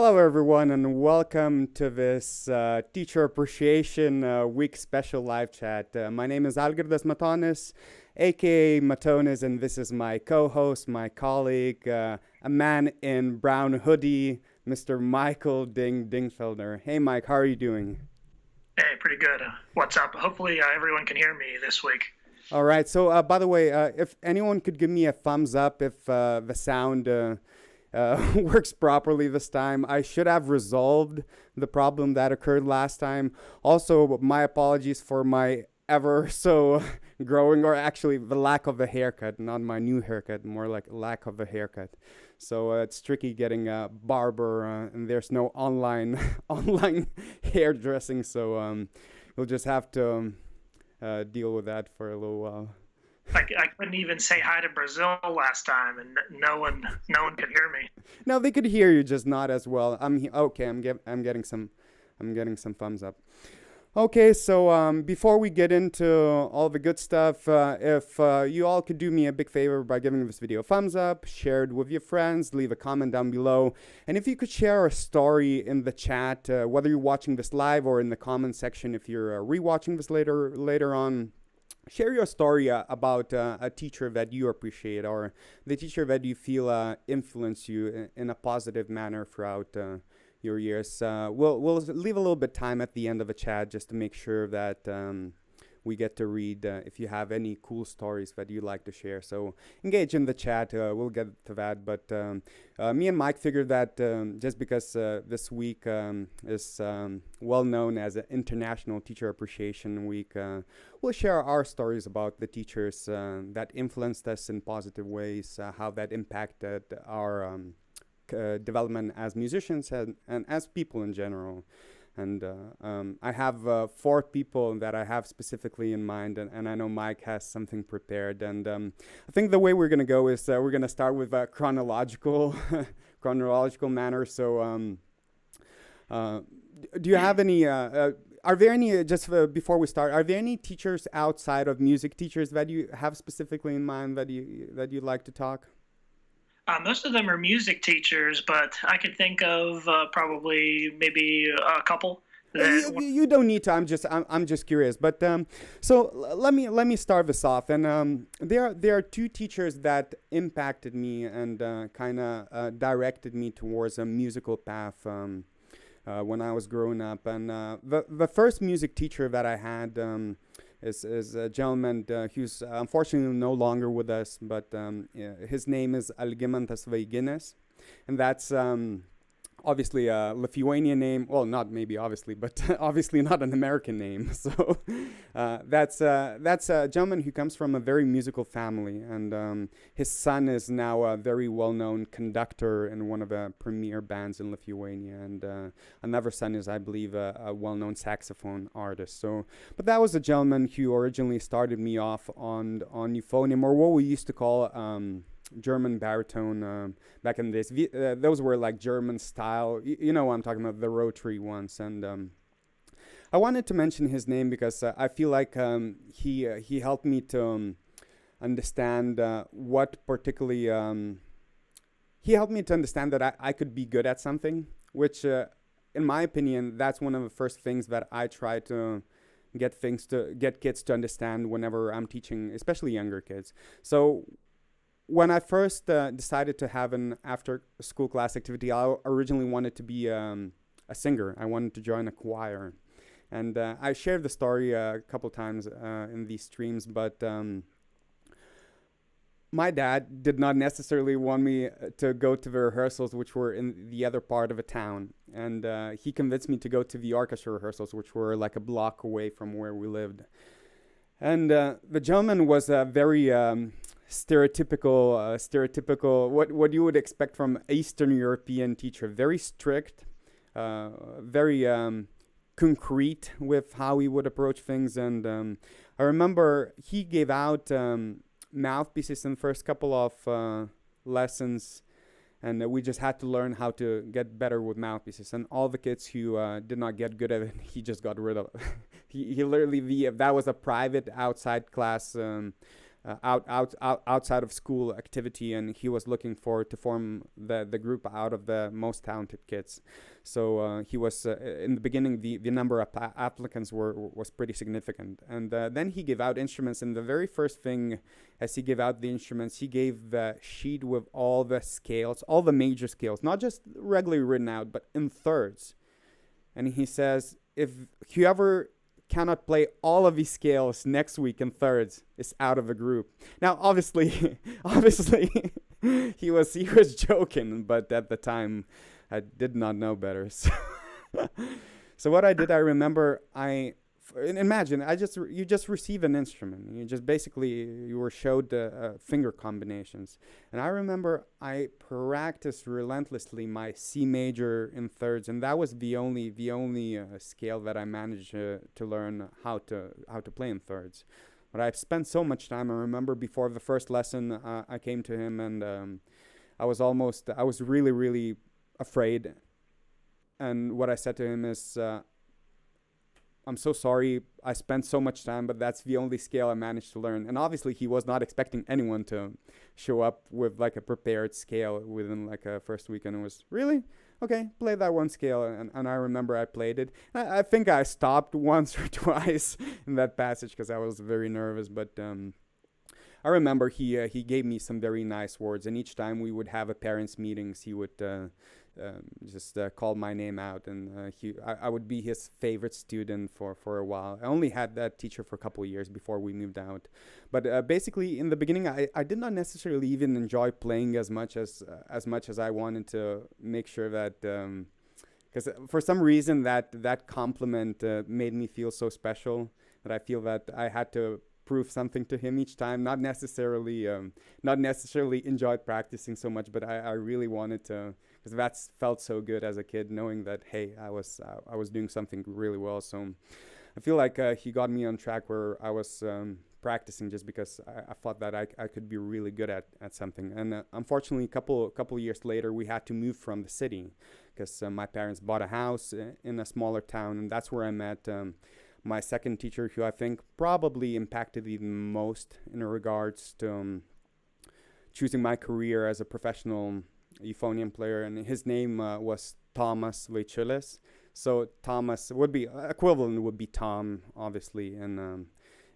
Hello, everyone, and welcome to this Teacher Appreciation Week special live chat. My name is Matonizz, aka Matonizz, and this is my co-host, my colleague, a man in brown hoodie, Mr. Michael Dingfelder. Hey, Mike, how are you doing? Hey, pretty good. What's up? Hopefully, everyone can hear me this week. All right. So, by the way, if anyone could give me a thumbs up if the sound works properly this time. I should have resolved the problem that occurred last time. Also, my apologies for my ever so growing, or actually the lack of a haircut, not my new haircut, more like lack of a haircut. So it's tricky getting a barber, and there's no online online hairdressing. So you'll just have to deal with that for a little while. I couldn't even say hi to Brazil last time, and no one could hear me. No, they could hear you, just not as well. Okay. I'm getting some thumbs up. Okay, so before we get into all the good stuff, if you all could do me a big favor by giving this video a thumbs up, share it with your friends, leave a comment down below, and if you could share a story in the chat, whether you're watching this live or in the comment section, if you're rewatching this later on. Share your story about a teacher that you appreciate, or the teacher that you feel influenced you in a positive manner throughout your years. We'll leave a little bit time at the end of the chat just to make sure that we get to read if you have any cool stories that you'd like to share. So engage in the chat. We'll get to that. But me and Mike figured that just because this week is well known as an International Teacher Appreciation Week, we'll share our stories about the teachers that influenced us in positive ways, how that impacted our development as musicians and as people in general. And I have 4 people that I have specifically in mind, and I know Mike has something prepared. And I think the way we're going to go is we're going to start with a chronological manner. So do you have any, are there any, just before we start, are there any teachers outside of music teachers that you have specifically in mind that you'd like to talk? Most of them are music teachers, but I could think of probably maybe a couple. You don't need to. I'm just curious. But so let me start this off. And there are 2 teachers that impacted me and kind of directed me towards a musical path when I was growing up. And the first music teacher that I had is a gentleman who's unfortunately no longer with us, but his name is Algimantas Vaigines, and that's obviously a Lithuanian name. Well, not maybe obviously, but obviously not an American name. So that's a gentleman who comes from a very musical family, and his son is now a very well-known conductor in one of the premier bands in Lithuania, and another son is, I believe, a well-known saxophone artist. So, but that was a gentleman who originally started me off on euphonium, or what we used to call German baritone back in the days. Those were like German style. You know what I'm talking about, the rotary ones. And I wanted to mention his name because I feel like he helped me to understand what particularly he helped me to understand that I could be good at something, which in my opinion, that's one of the first things that I try to get kids to understand whenever I'm teaching, especially younger kids. So when I first decided to have an after-school class activity, I originally wanted to be a singer. I wanted to join a choir. And I shared the story a couple times in these streams, but my dad did not necessarily want me to go to the rehearsals, which were in the other part of a town. And he convinced me to go to the orchestra rehearsals, which were like a block away from where we lived. And the gentleman was a very stereotypical what you would expect from Eastern European teacher. Very strict, very concrete with how he would approach things. And I remember he gave out mouthpieces in the first couple of lessons, and we just had to learn how to get better with mouthpieces. And all the kids who did not get good at it, he just got rid of. He literally, that was a private outside class outside of school activity, and he was looking for to form the group out of the most talented kids. So he was in the beginning, the number of applicants was pretty significant, and then he gave out instruments. And the very first thing, as he gave out the instruments, he gave the sheet with all the scales, all the major scales, not just regularly written out, but in thirds. And he says, if whoever cannot play all of these scales next week in thirds is out of the group. Now, obviously, he was joking, but at the time, I did not know better. So what I did, I remember, imagine you just receive an instrument. You were showed the finger combinations, and I remember I practiced relentlessly my C major in thirds, and that was the only scale that I managed to learn how to play in thirds. But I've spent so much time. I remember before the first lesson, I came to him, and I was really afraid. And what I said to him is, I'm so sorry I spent so much time, but that's the only scale I managed to learn. And obviously he was not expecting anyone to show up with like a prepared scale within like a first week. And it was, really? Okay, play that one scale. And I remember I played it. I think I stopped once or twice in that passage because I was very nervous. But I remember he gave me some very nice words. And each time we would have a parents' meetings, he would just call my name out, and I would be his favorite student for a while. I only had that teacher for a couple of years before we moved out, but basically in the beginning I did not necessarily even enjoy playing as much as I wanted to make sure that because for some reason that compliment made me feel so special that I feel that I had to prove something to him each time. Not necessarily enjoyed practicing so much, but I really wanted to, because that felt so good as a kid, knowing that, hey, I was doing something really well. So I feel like he got me on track where I was practicing just because I thought that I could be really good at something. And unfortunately, a couple years later, we had to move from the city because my parents bought a house in a smaller town, and that's where I met my second teacher, who I think probably impacted me the most in regards to choosing my career as a professional euphonium player. And his name was Thomas Vaichulis. So Thomas would be equivalent would be Tom, obviously, in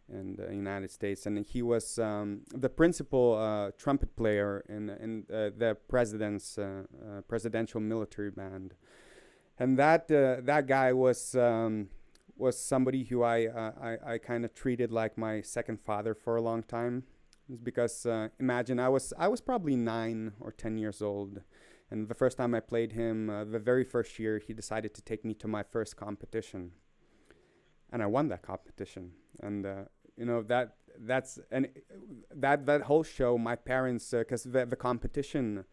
the United States. And he was the principal trumpet player in the presidential military band. And that guy was somebody who I kind of treated like my second father for a long time. It's because imagine I was probably 9 or 10 years old, and the first time I played him, the very first year, he decided to take me to my first competition, and I won that competition. And that whole show, my parents, because the competition,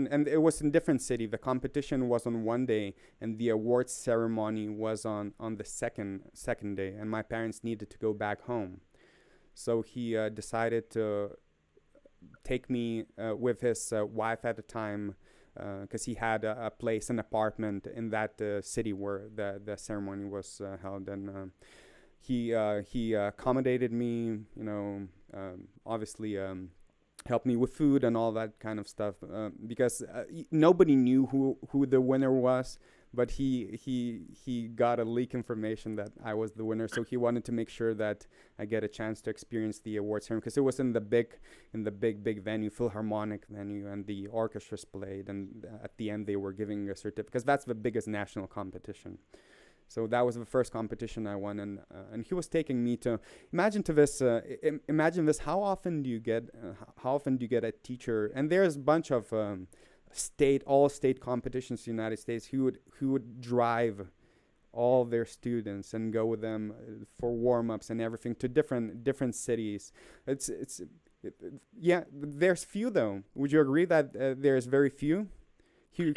and it was in different city. The competition was on one day, and the awards ceremony was on the second day, and my parents needed to go back home. So he decided to take me with his wife at the time, because he had a place, an apartment in that city where the ceremony was held. And he accommodated me, obviously helped me with food and all that kind of stuff, because nobody knew who the winner was, but he got a leak information that I was the winner. So he wanted to make sure that I get a chance to experience the awards ceremony, because it was in the big venue, Philharmonic venue, and the orchestras played, and at the end they were giving a certificate, because that's the biggest national competition. So that was the first competition I won, and he was taking me to imagine this. How often do you get a teacher? And there's a bunch of all state competitions in the United States who would drive all their students and go with them for warm-ups and everything to different cities. There's few though. Would you agree that there's very few?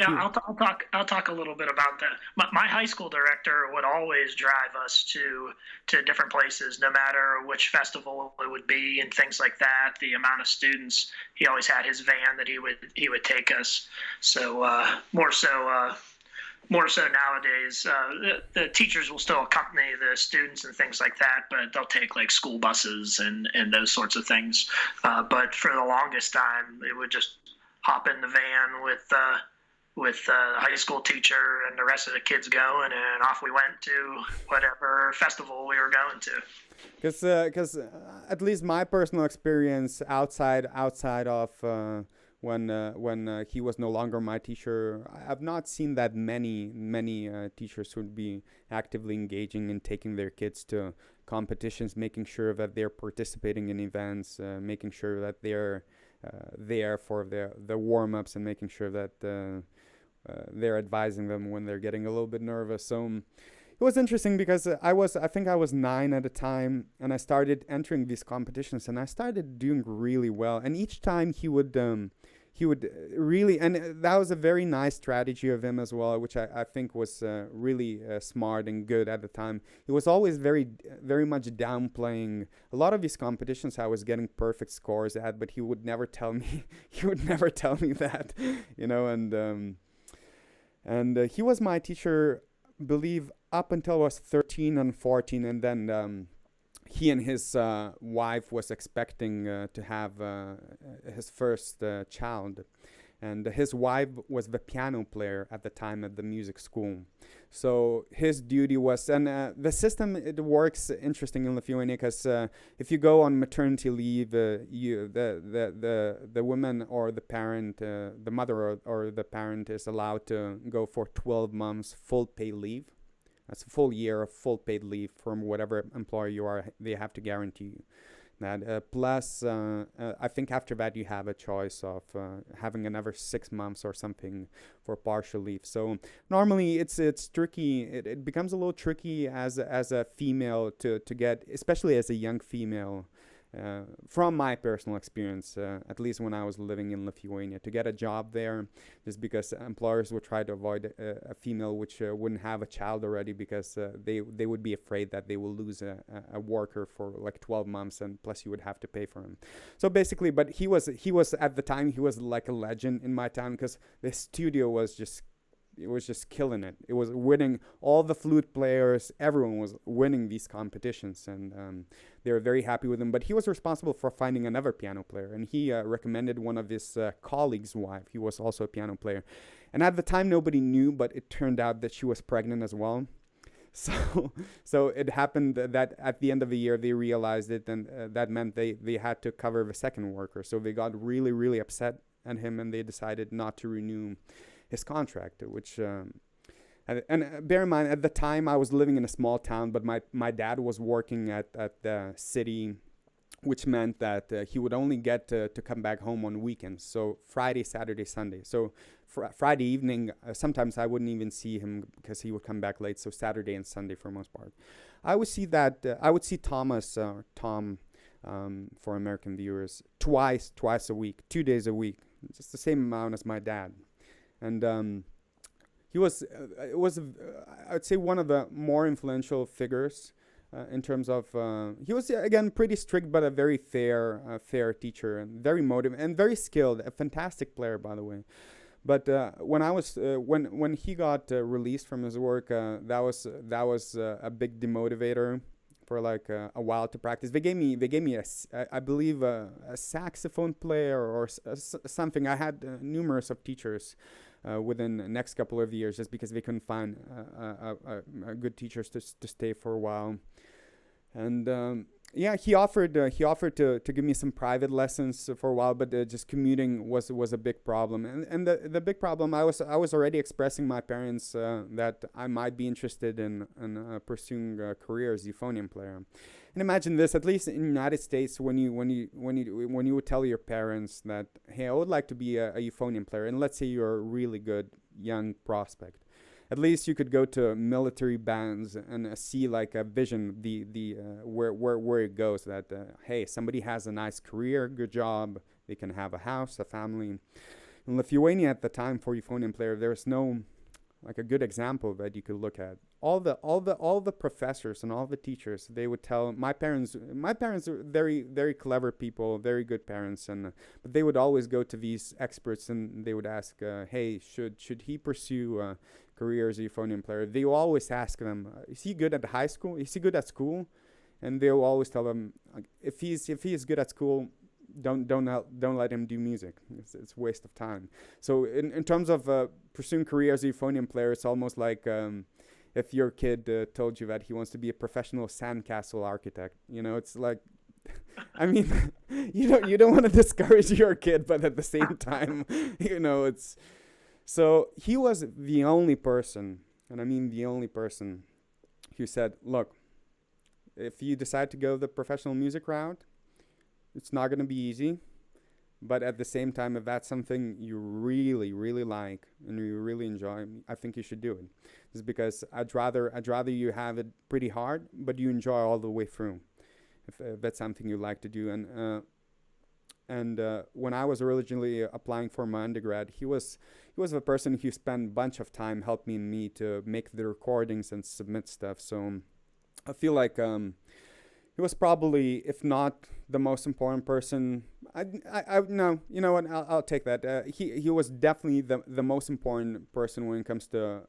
I'll talk a little bit about that. My high school director would always drive us to different places, no matter which festival it would be and things like that. The amount of students, he always had his van that he would take us. So more so more so nowadays. The teachers will still accompany the students and things like that, but they'll take like school buses and those sorts of things. But for the longest time, it would just hop in the van with the high school teacher and the rest of the kids going, and off we went to whatever festival we were going to. Because at least my personal experience outside of when he was no longer my teacher, I've not seen that many teachers would be actively engaging in taking their kids to competitions, making sure that they're participating in events, making sure that they're there for the warm-ups, and making sure that they're advising them when they're getting a little bit nervous. So it was interesting because I think I was 9 at the time, and I started entering these competitions, and I started doing really well. And each time he would really, and that was a very nice strategy of him as well, which I think was really smart and good at the time. He was always very much downplaying a lot of these competitions I was getting perfect scores at, but he would never tell me that, and he was my teacher, believe, up until I was 13 and 14, and then he and his wife was expecting to have his first child, and his wife was the piano player at the time at the music school. So his duty was, and the system, it works interesting in Lithuania, because if you go on maternity leave, the woman or the parent, the mother or the parent is allowed to go for 12 months full pay leave. That's a full year of full paid leave from whatever employer you are. They have to guarantee you that. Plus, I think after that you have a choice of having another 6 months or something for partial leave. So normally it's tricky. It becomes a little tricky as a female to get, especially as a young female. From my personal experience, at least when I was living in Lithuania, to get a job there, just because employers would try to avoid a female which wouldn't have a child already, because they would be afraid that they will lose a worker for like 12 months, and plus you would have to pay for him. So basically, but he was at the time, he was like a legend in my town, because the studio was just, it was just killing it. It was winning, all the flute players, everyone was winning these competitions, and they were very happy with him. But he was responsible for finding another piano player, and he recommended one of his colleagues' wife. He was also a piano player, and at the time nobody knew, but it turned out that she was pregnant as well. So it happened that at the end of the year they realized it, and that meant they had to cover the second worker. So they got really upset at him, and they decided not to renew his contract, which and bear in mind, at the time I was living in a small town, but my dad was working at the city, which meant that he would only get to come back home on weekends, so Friday, Saturday, Sunday. So Friday evening, sometimes I wouldn't even see him because he would come back late, so Saturday and Sunday for the most part. I would see Thomas, Tom, for American viewers, twice a week, 2 days a week, just the same amount as my dad. And he was, I'd say, one of the more influential figures in terms of, he was, again, pretty strict, but a very fair teacher, and very motivated and very skilled, a fantastic player, by the way. But when he got released from his work, that was a big demotivator for like a while to practice. They gave me I believe a saxophone player or something. I had numerous of teachers within the next couple of years, just because they couldn't find good teachers to stay for a while. And yeah, he offered to give me some private lessons for a while, but just commuting was a big problem. And the big problem, I was already expressing my parents that I might be interested in pursuing a career as euphonium player. And imagine this, at least in the United States, when you would tell your parents that, hey, I would like to be a euphonium player, and let's say you're a really good young prospect, at least you could go to military bands and see like a vision, where it goes. That hey, somebody has a nice career, good job, they can have a house, a family. In Lithuania at the time, for euphonium player, there's no like a good example that you could look at. All the professors and all the teachers, they would tell my parents are very clever people, very good parents, and but they would always go to these experts and they would ask, hey, should he pursue career as a euphonium player, they will always ask them, is he good at high school? Is he good at school? And they'll always tell them, like, if he's good at school, don't let him do music. It's a waste of time. So in terms of pursuing career as a euphonium player, it's almost like if your kid told you that he wants to be a professional sandcastle architect. You know, it's like, I mean, you don't want to discourage your kid, but at the same time, you know, it's. So he was the only person, and I mean the only person, who said, look, if you decide to go the professional music route, it's not going to be easy, but at the same time, if that's something you really, really like and you really enjoy, I think you should do it. Just because I'd rather you have it pretty hard, but you enjoy all the way through, if that's something you like to do. And when I was originally applying for my undergrad, he was the person who spent a bunch of time helping me to make the recordings and submit stuff. So I feel like he was probably, if not the most important person, no, you know what? I'll take that. He was definitely the most important person when it comes to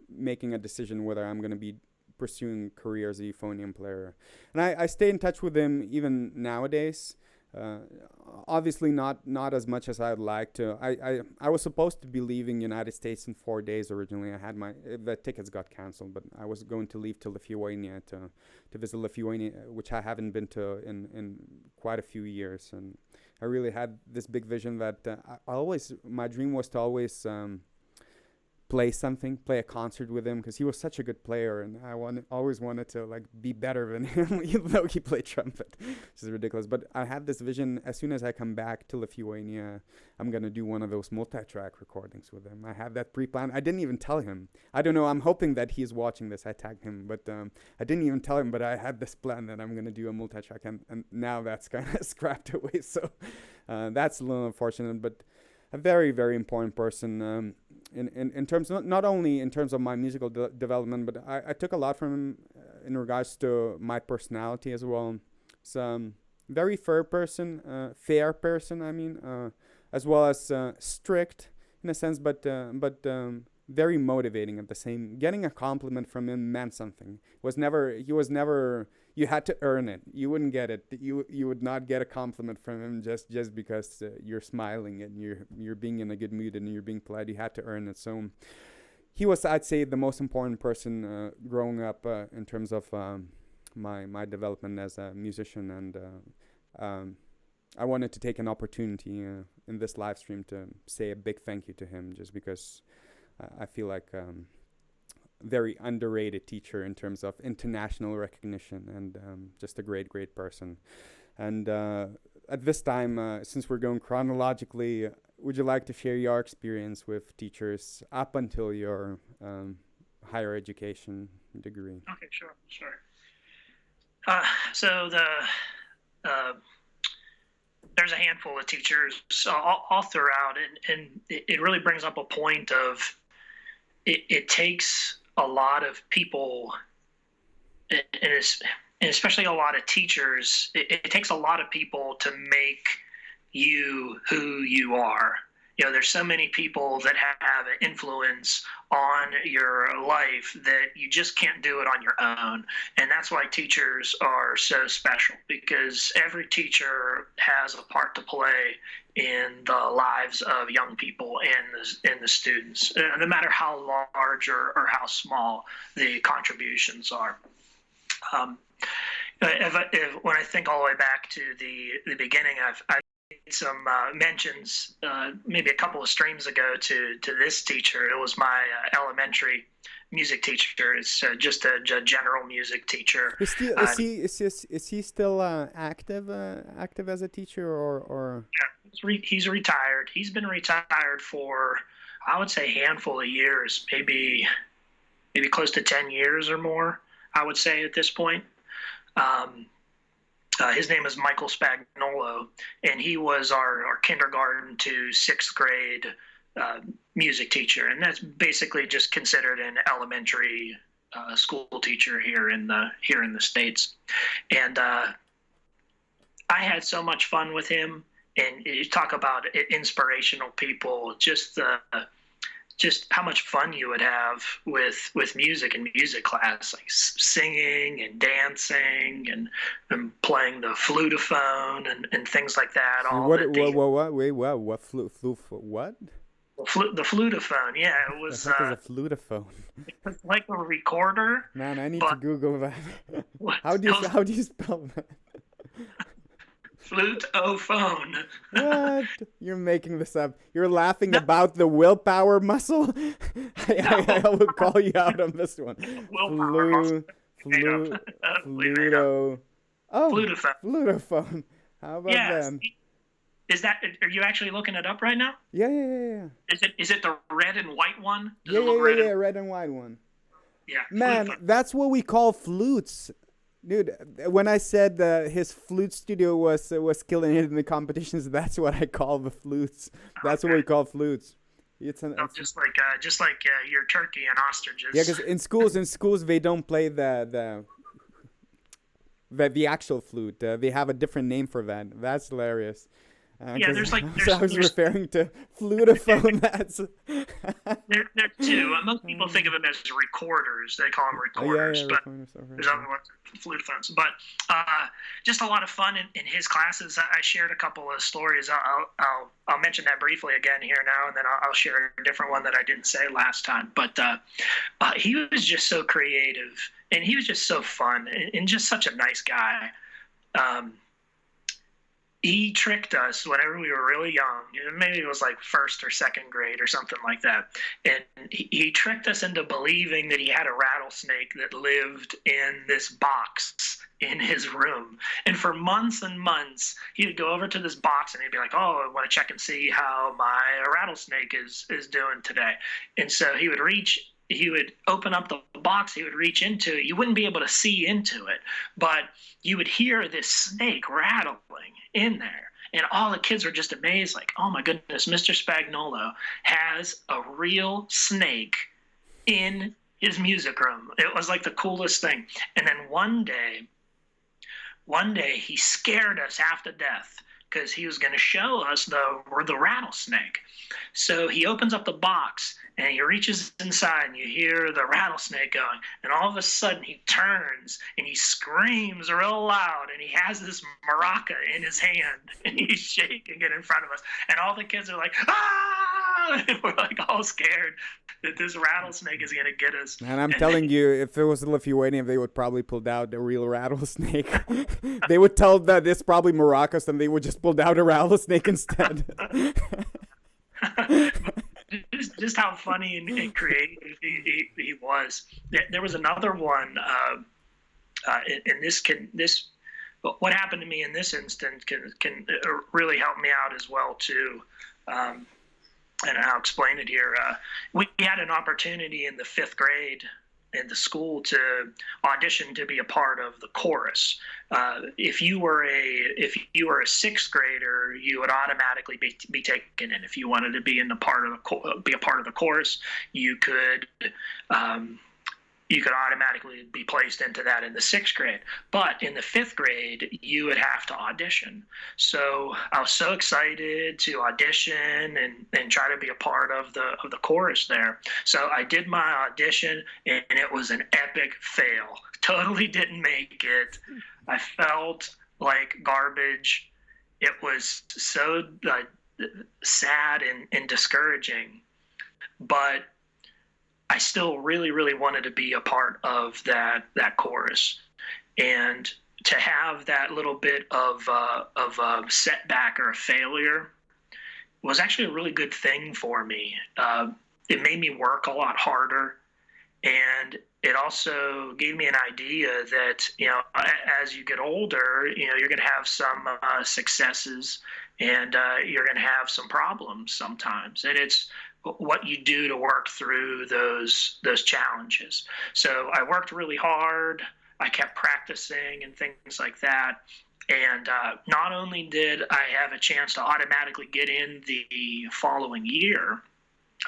making a decision whether I'm going to be pursuing career as a euphonium player. And I stay in touch with him even nowadays. Obviously not as much as I'd like to. I was supposed to be leaving United States in 4 days originally. I had the tickets got canceled, but I was going to leave to Lithuania to visit Lithuania, which I haven't been to in quite a few years. And I really had this big vision that my dream was to always play a concert with him, because he was such a good player, and I always wanted to like be better than him, even though he played trumpet, which is ridiculous. But I had this vision: as soon as I come back to Lithuania, I'm gonna do one of those multi-track recordings with him. I have that pre-planned. I didn't even tell him. I don't know. I'm hoping that he's watching this. I tagged him, but I didn't even tell him. But I had this plan that I'm gonna do a multi-track, and now that's kind of scrapped away. So that's a little unfortunate, but a very, very important person. In terms of, not only in terms of my musical development, but I took a lot from him in regards to my personality as well. He's very fair person, I mean, as well as strict in a sense, but very motivating at the same. Getting a compliment from him meant something. He was never. You had to earn it. You wouldn't get it. You would not get a compliment from him just because you're smiling and you're being in a good mood and you're being polite. You had to earn it. So he was, I'd say, the most important person growing up in terms of my development as a musician. And I wanted to take an opportunity in this live stream to say a big thank you to him, just because I feel like very underrated teacher in terms of international recognition, and just a great person. And at this time, since we're going chronologically, would you like to share your experience with teachers up until your higher education degree? Okay, sure. So there's a handful of teachers all throughout, and it really brings up a point of it takes a lot of people, and especially a lot of teachers, it takes a lot of people to make you who you are. You know, there's so many people that have an influence on your life that you just can't do it on your own. And that's why teachers are so special, because every teacher has a part to play in the lives of young people and the students, no matter how large or how small the contributions are. When I think all the way back to the beginning, I've made some mentions maybe a couple of streams ago to this teacher. It was my elementary music teacher. It's just a general music teacher. Is he still active as a teacher, or? Yeah, he's retired. He's been retired for, I would say, a handful of years, maybe close to 10 years or more, I would say at this point. His name is Michael Spagnolo, and he was our kindergarten to sixth grade music teacher, and that's basically just considered an elementary school teacher here in the States. And I had so much fun with him. And you talk about inspirational people, just just how much fun you would have with music and music class, like singing and dancing and playing the flutophone and things like that. All What? the What? Wait, what? What? the flutophone. Yeah, it The was heck is a flutophone? like a recorder, Man, I need to but Google that. How do you spell that? flutophone. What? You're making this up. You're laughing No, about the willpower muscle? I no, will call you out on this one. willpower muscle. Flu, Made up. flu, Totally made up. fluto. Oh, Flutophone. flutophone. How about Yes. that? Is that? Are you actually looking it up right now? Yeah. Is it the red and white one? Does Yeah, it look yeah, red yeah, and red and white one. yeah? Man, Flutophone. that's what we call flutes. Dude, when I said his flute studio was killing it in the competitions, that's what I call the flutes. That's what we Okay. call flutes. It's an So it's, just like your turkey and ostriches. yeah, because in schools they don't play the actual flute. They have a different name for that. That's hilarious. Yeah, 'Cause there's like so I was there's referring to flutophone. That's there too. Most people think of them as recorders. They call them oh, yeah, recorders, but recorders, okay, there's other ones, flutophones. But just a lot of fun in his classes. I shared a couple of stories. I'll mention that briefly again here now, and then I'll share a different one that I didn't say last time. But he was just so creative, and he was just so fun, and just such a nice guy. Um, he tricked us whenever we were really young. Maybe it was like first or second grade or something like that. And he tricked us into believing that he had a rattlesnake that lived in this box in his room. And for months and months, he would go over to this box and he'd be like, "Oh, I want to check and see how my rattlesnake is doing today." And so he would open up the box, he would reach into it. You wouldn't be able to see into it, but you would hear this snake rattling in there. And all the kids were just amazed, like, "Oh my goodness, Mr. Spagnolo has a real snake in his music room." It was like the coolest thing. And then one day he scared us half to death because he was going to show us the rattlesnake. So he opens up the box and he reaches inside and you hear the rattlesnake going. And all of a sudden he turns and he screams real loud and he has this maraca in his hand and he's shaking it in front of us. And all the kids are like, "Ah!" And we're like all scared that this rattlesnake is going to get us. Man, I'm telling you, if it was Lithuania, they would probably pulled out the real rattlesnake. They would tell that it's probably maracas, and they would just pull out a rattlesnake instead. just how funny and creative he was. There was another one, what happened to me in this instance can really help me out as well too. And I'll explain it here. We had an opportunity in the 5th grade in the school to audition to be a part of the chorus. If you were a 6th grader, you would automatically be taken in. If you wanted to be a part of the chorus, you could automatically be placed into that in the 6th grade. But in the 5th grade, you would have to audition. So I was so excited to audition and try to be a part of the chorus there. So I did my audition, and it was an epic fail. Totally didn't make it. I felt like garbage. It was so sad and discouraging. But I still really, really wanted to be a part of that chorus, and to have that little bit of a setback or a failure was actually a really good thing for me. It made me work a lot harder, and it also gave me an idea that, as you get older, you're going to have some successes, and you're going to have some problems sometimes, and it's what you do to work through those challenges. So I worked really hard. I kept practicing and things like that. And not only did I have a chance to automatically get in the following year,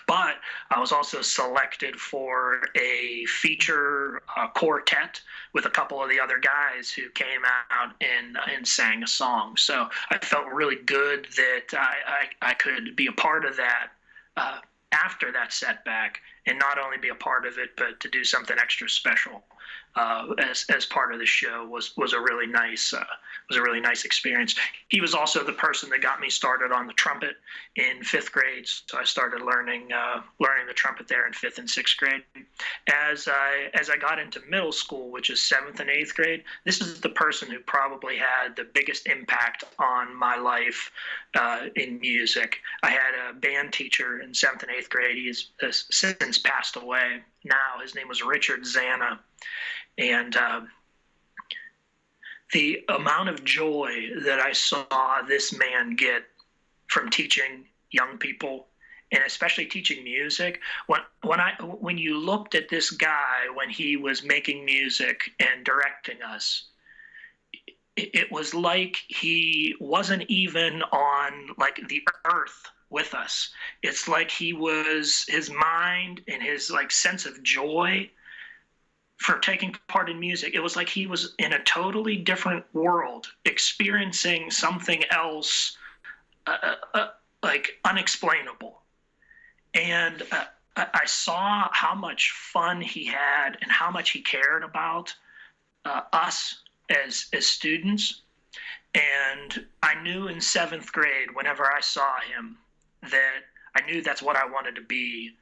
but I was also selected for a feature quartet with a couple of the other guys who came out and sang a song. So I felt really good that I could be a part of that after that setback, and not only be a part of it, but to do something extra special as part of the show was a really nice experience. He was also the person that got me started on the trumpet in fifth grade, so I started learning the trumpet there in fifth and sixth grade. As I got into middle school, which is seventh and eighth grade, this is the person who probably had the biggest impact on my life in music. I had a band teacher in seventh and eighth grade. He has since passed away now. His name was Richard Zanna. And the amount of joy that I saw this man get from teaching young people, and especially teaching music, when you looked at this guy when he was making music and directing us, it was like he wasn't even on like the earth with us. It's like his mind and his like sense of joy for taking part in music, it was like he was in a totally different world, experiencing something else, like unexplainable. And I saw how much fun he had and how much he cared about us as students. And I knew in seventh grade, whenever I saw him, that I knew that's what I wanted to be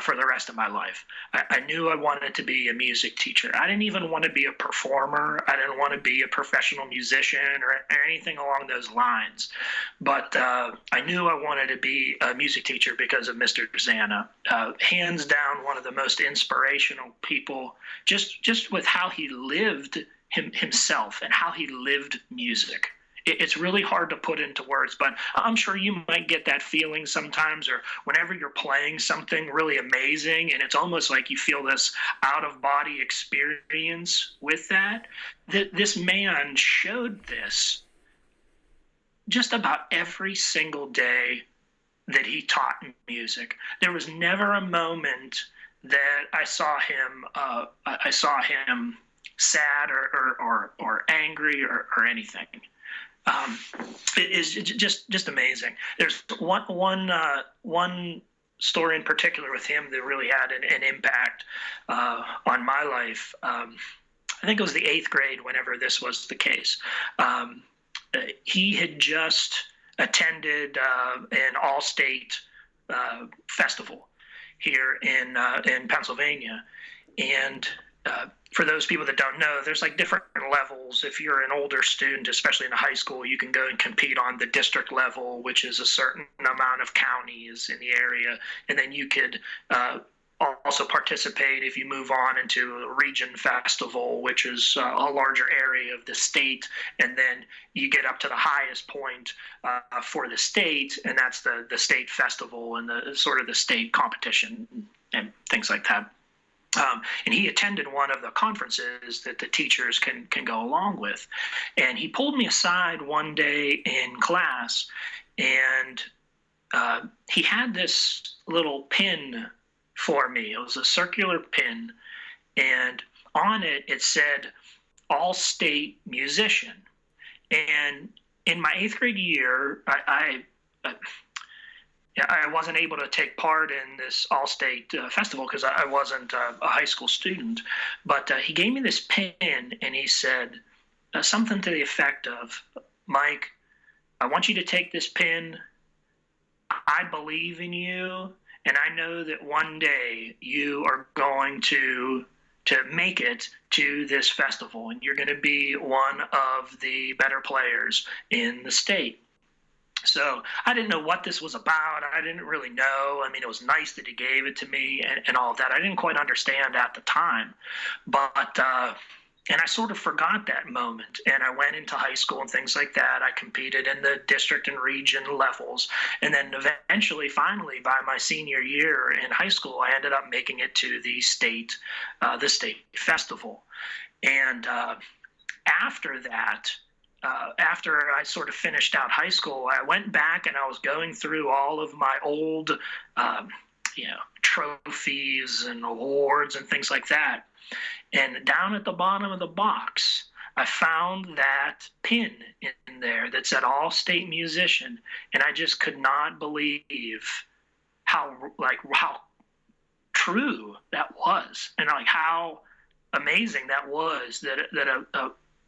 for the rest of my life. I knew I wanted to be a music teacher. I didn't even want to be a performer. I didn't want to be a professional musician or anything along those lines. But I knew I wanted to be a music teacher because of Mr. Zanna. Hands down, one of the most inspirational people, just with how he lived himself and how he lived music. It's really hard to put into words, but I'm sure you might get that feeling sometimes, or whenever you're playing something really amazing and it's almost like you feel this out-of-body experience with that. This man showed this just about every single day that he taught music. There was never a moment that I saw him sad or angry or anything. It is just amazing. There's one story in particular with him that really had an impact on my life. I think it was the eighth grade whenever this was the case. He had just attended an all-state festival here in Pennsylvania, and for those people that don't know, there's like different levels. If you're an older student, especially in high school, you can go and compete on the district level, which is a certain amount of counties in the area. And then you could also participate if you move on into a region festival, which is a larger area of the state. And then you get up to the highest point for the state, and that's the state festival and the sort of the state competition and things like that. And he attended one of the conferences that the teachers can go along with. And he pulled me aside one day in class, and he had this little pin for me. It was a circular pin, and on it, it said, All-State Musician. And in my eighth grade year, I wasn't able to take part in this all-state festival because I wasn't a high school student. But he gave me this pin, and he said something to the effect of, Mike, I want you to take this pin. I believe in you, and I know that one day you are going to make it to this festival, and you're going to be one of the better players in the state. So I didn't know what this was about. I didn't really know. I mean, it was nice that he gave it to me and all of that. I didn't quite understand at the time. But, and I sort of forgot that moment. And I went into high school and things like that. I competed in the district and region levels. And then eventually, finally, by my senior year in high school, I ended up making it to the state festival. And after that, after I sort of finished out high school, I went back and I was going through all of my old, trophies and awards and things like that. And down at the bottom of the box, I found that pin in there that said All-State Musician. And I just could not believe how true that was, and like how amazing that was that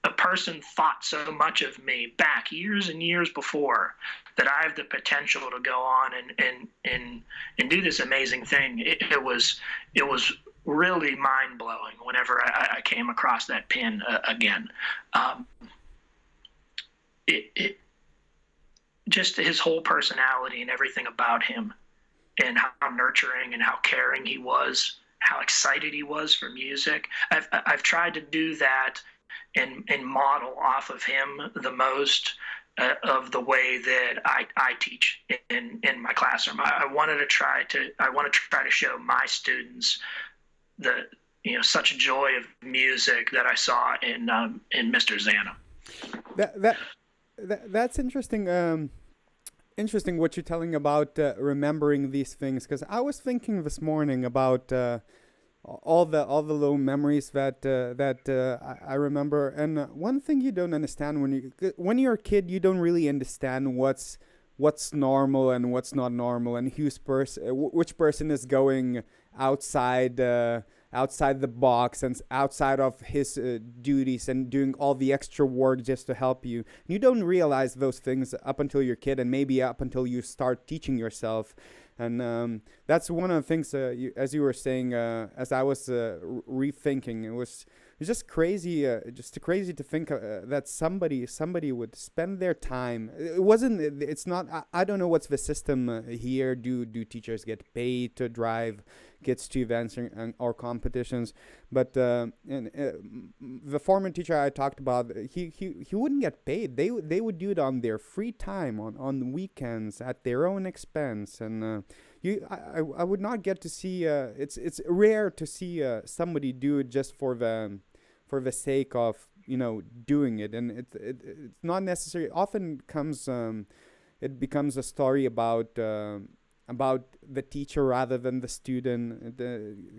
a person thought so much of me back years and years before, that I have the potential to go on and do this amazing thing. It was really mind blowing whenever I came across that pin again. It just his whole personality and everything about him, and how nurturing and how caring he was, how excited he was for music. I've tried to do that and model off of him the most of the way that I teach in my classroom. I want to try to show my students such joy of music that I saw in Mr. Zanna. That's interesting. Interesting what you're telling about remembering these things, because I was thinking this morning about all the little memories that I remember. And one thing you don't understand when you're a kid, you don't really understand what's normal and what's not normal, and which person is going outside the box and outside of his duties and doing all the extra work just to help you. You don't realize those things up until you're a kid, and maybe up until you start teaching yourself. And that's one of the things, as you were saying, as I was rethinking, it was just crazy, to think that somebody would spend their time. It's not. I don't know what's the system here. Do teachers get paid to drive kids to events or competitions? But the former teacher I talked about, he wouldn't get paid. They would do it on their free time, on the weekends, at their own expense. And I would not get to see. It's rare to see somebody do it just for the sake of doing it, and it's not necessary. Often it becomes a story about the teacher rather than the student.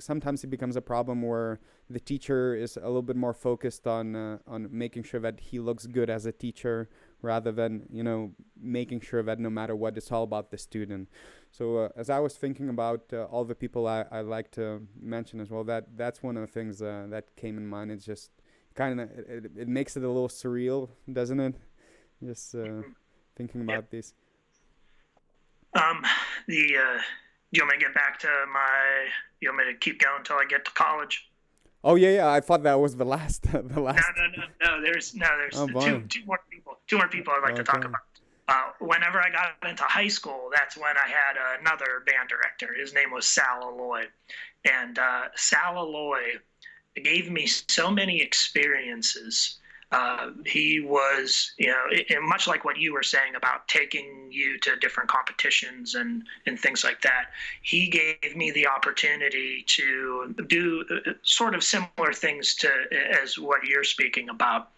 Sometimes it becomes a problem where the teacher is a little bit more focused on making sure that he looks good as a teacher, rather than making sure that no matter what, it's all about the student. So as I was thinking about all the people I like to mention as well, that's one of the things that came in mind. It's just kind of it makes it a little surreal, doesn't it? Just thinking about this. Do you want me to get back to you want me to keep going until I get to college? Oh yeah. I thought that was the last. No. There's two more people I'd like to talk about. Whenever I got into high school, that's when I had another band director. His name was Sal Alloy, and Sal Alloy gave me so many experiences. He was, much like what you were saying about taking you to different competitions and things like that. He gave me the opportunity to do sort of similar things as what you're speaking about.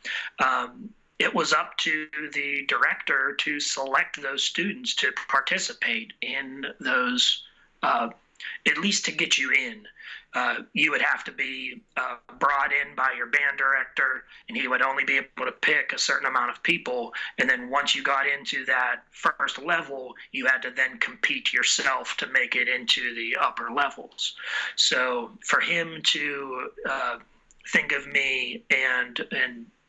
It was up to the director to select those students to participate in those, at least to get you in. You would have to be brought in by your band director, and he would only be able to pick a certain amount of people. And then once you got into that first level, you had to then compete yourself to make it into the upper levels. So for him to think of me and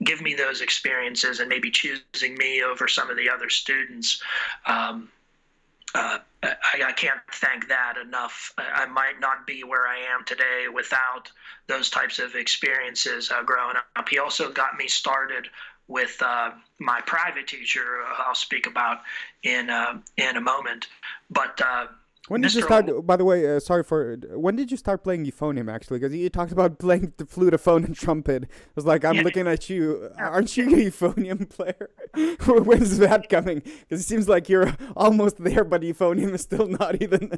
give me those experiences, and maybe choosing me over some of the other students, I can't thank that enough. I might not be where I am today without those types of experiences growing up. He also got me started with my private teacher, I'll speak about in a moment. But when did you start? By the way, when did you start playing euphonium? Actually, because you talked about playing the flutophone and trumpet. It was like, I'm looking at you. Aren't you a euphonium player? When's that coming? Because it seems like you're almost there, but euphonium is still not even.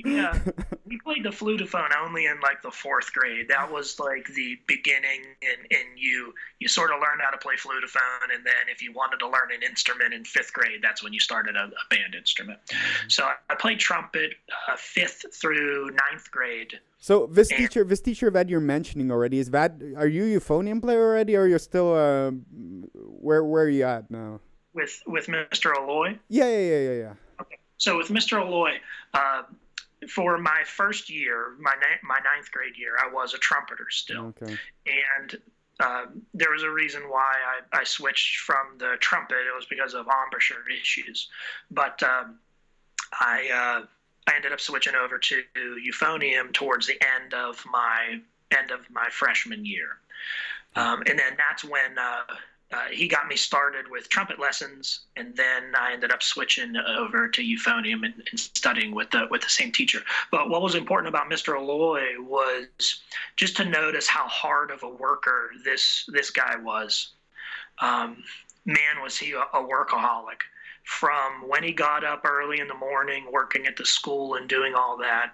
We played the flutophone only in like the fourth grade. That was like the beginning, and you sort of learned how to play flutophone, and then if you wanted to learn an instrument in fifth grade, that's when you started a band instrument. So I played trumpet fifth through ninth grade. So this teacher that you're mentioning already, are you a euphonium player already, or you're still where are you at now? With Mr. Alloy? Yeah. Okay. So with Mr. Alloy, for my first year, my ninth grade year, I was a trumpeter still. Okay. And there was a reason why I switched from the trumpet. It was because of embouchure issues. But I ended up switching over to euphonium towards the end of my freshman year. And then that's when he got me started with trumpet lessons, and then I ended up switching over to euphonium and studying with the same teacher. But what was important about Mr. Alloy was just to notice how hard of a worker this guy was. Man, was he a workaholic. From when he got up early in the morning, working at the school and doing all that,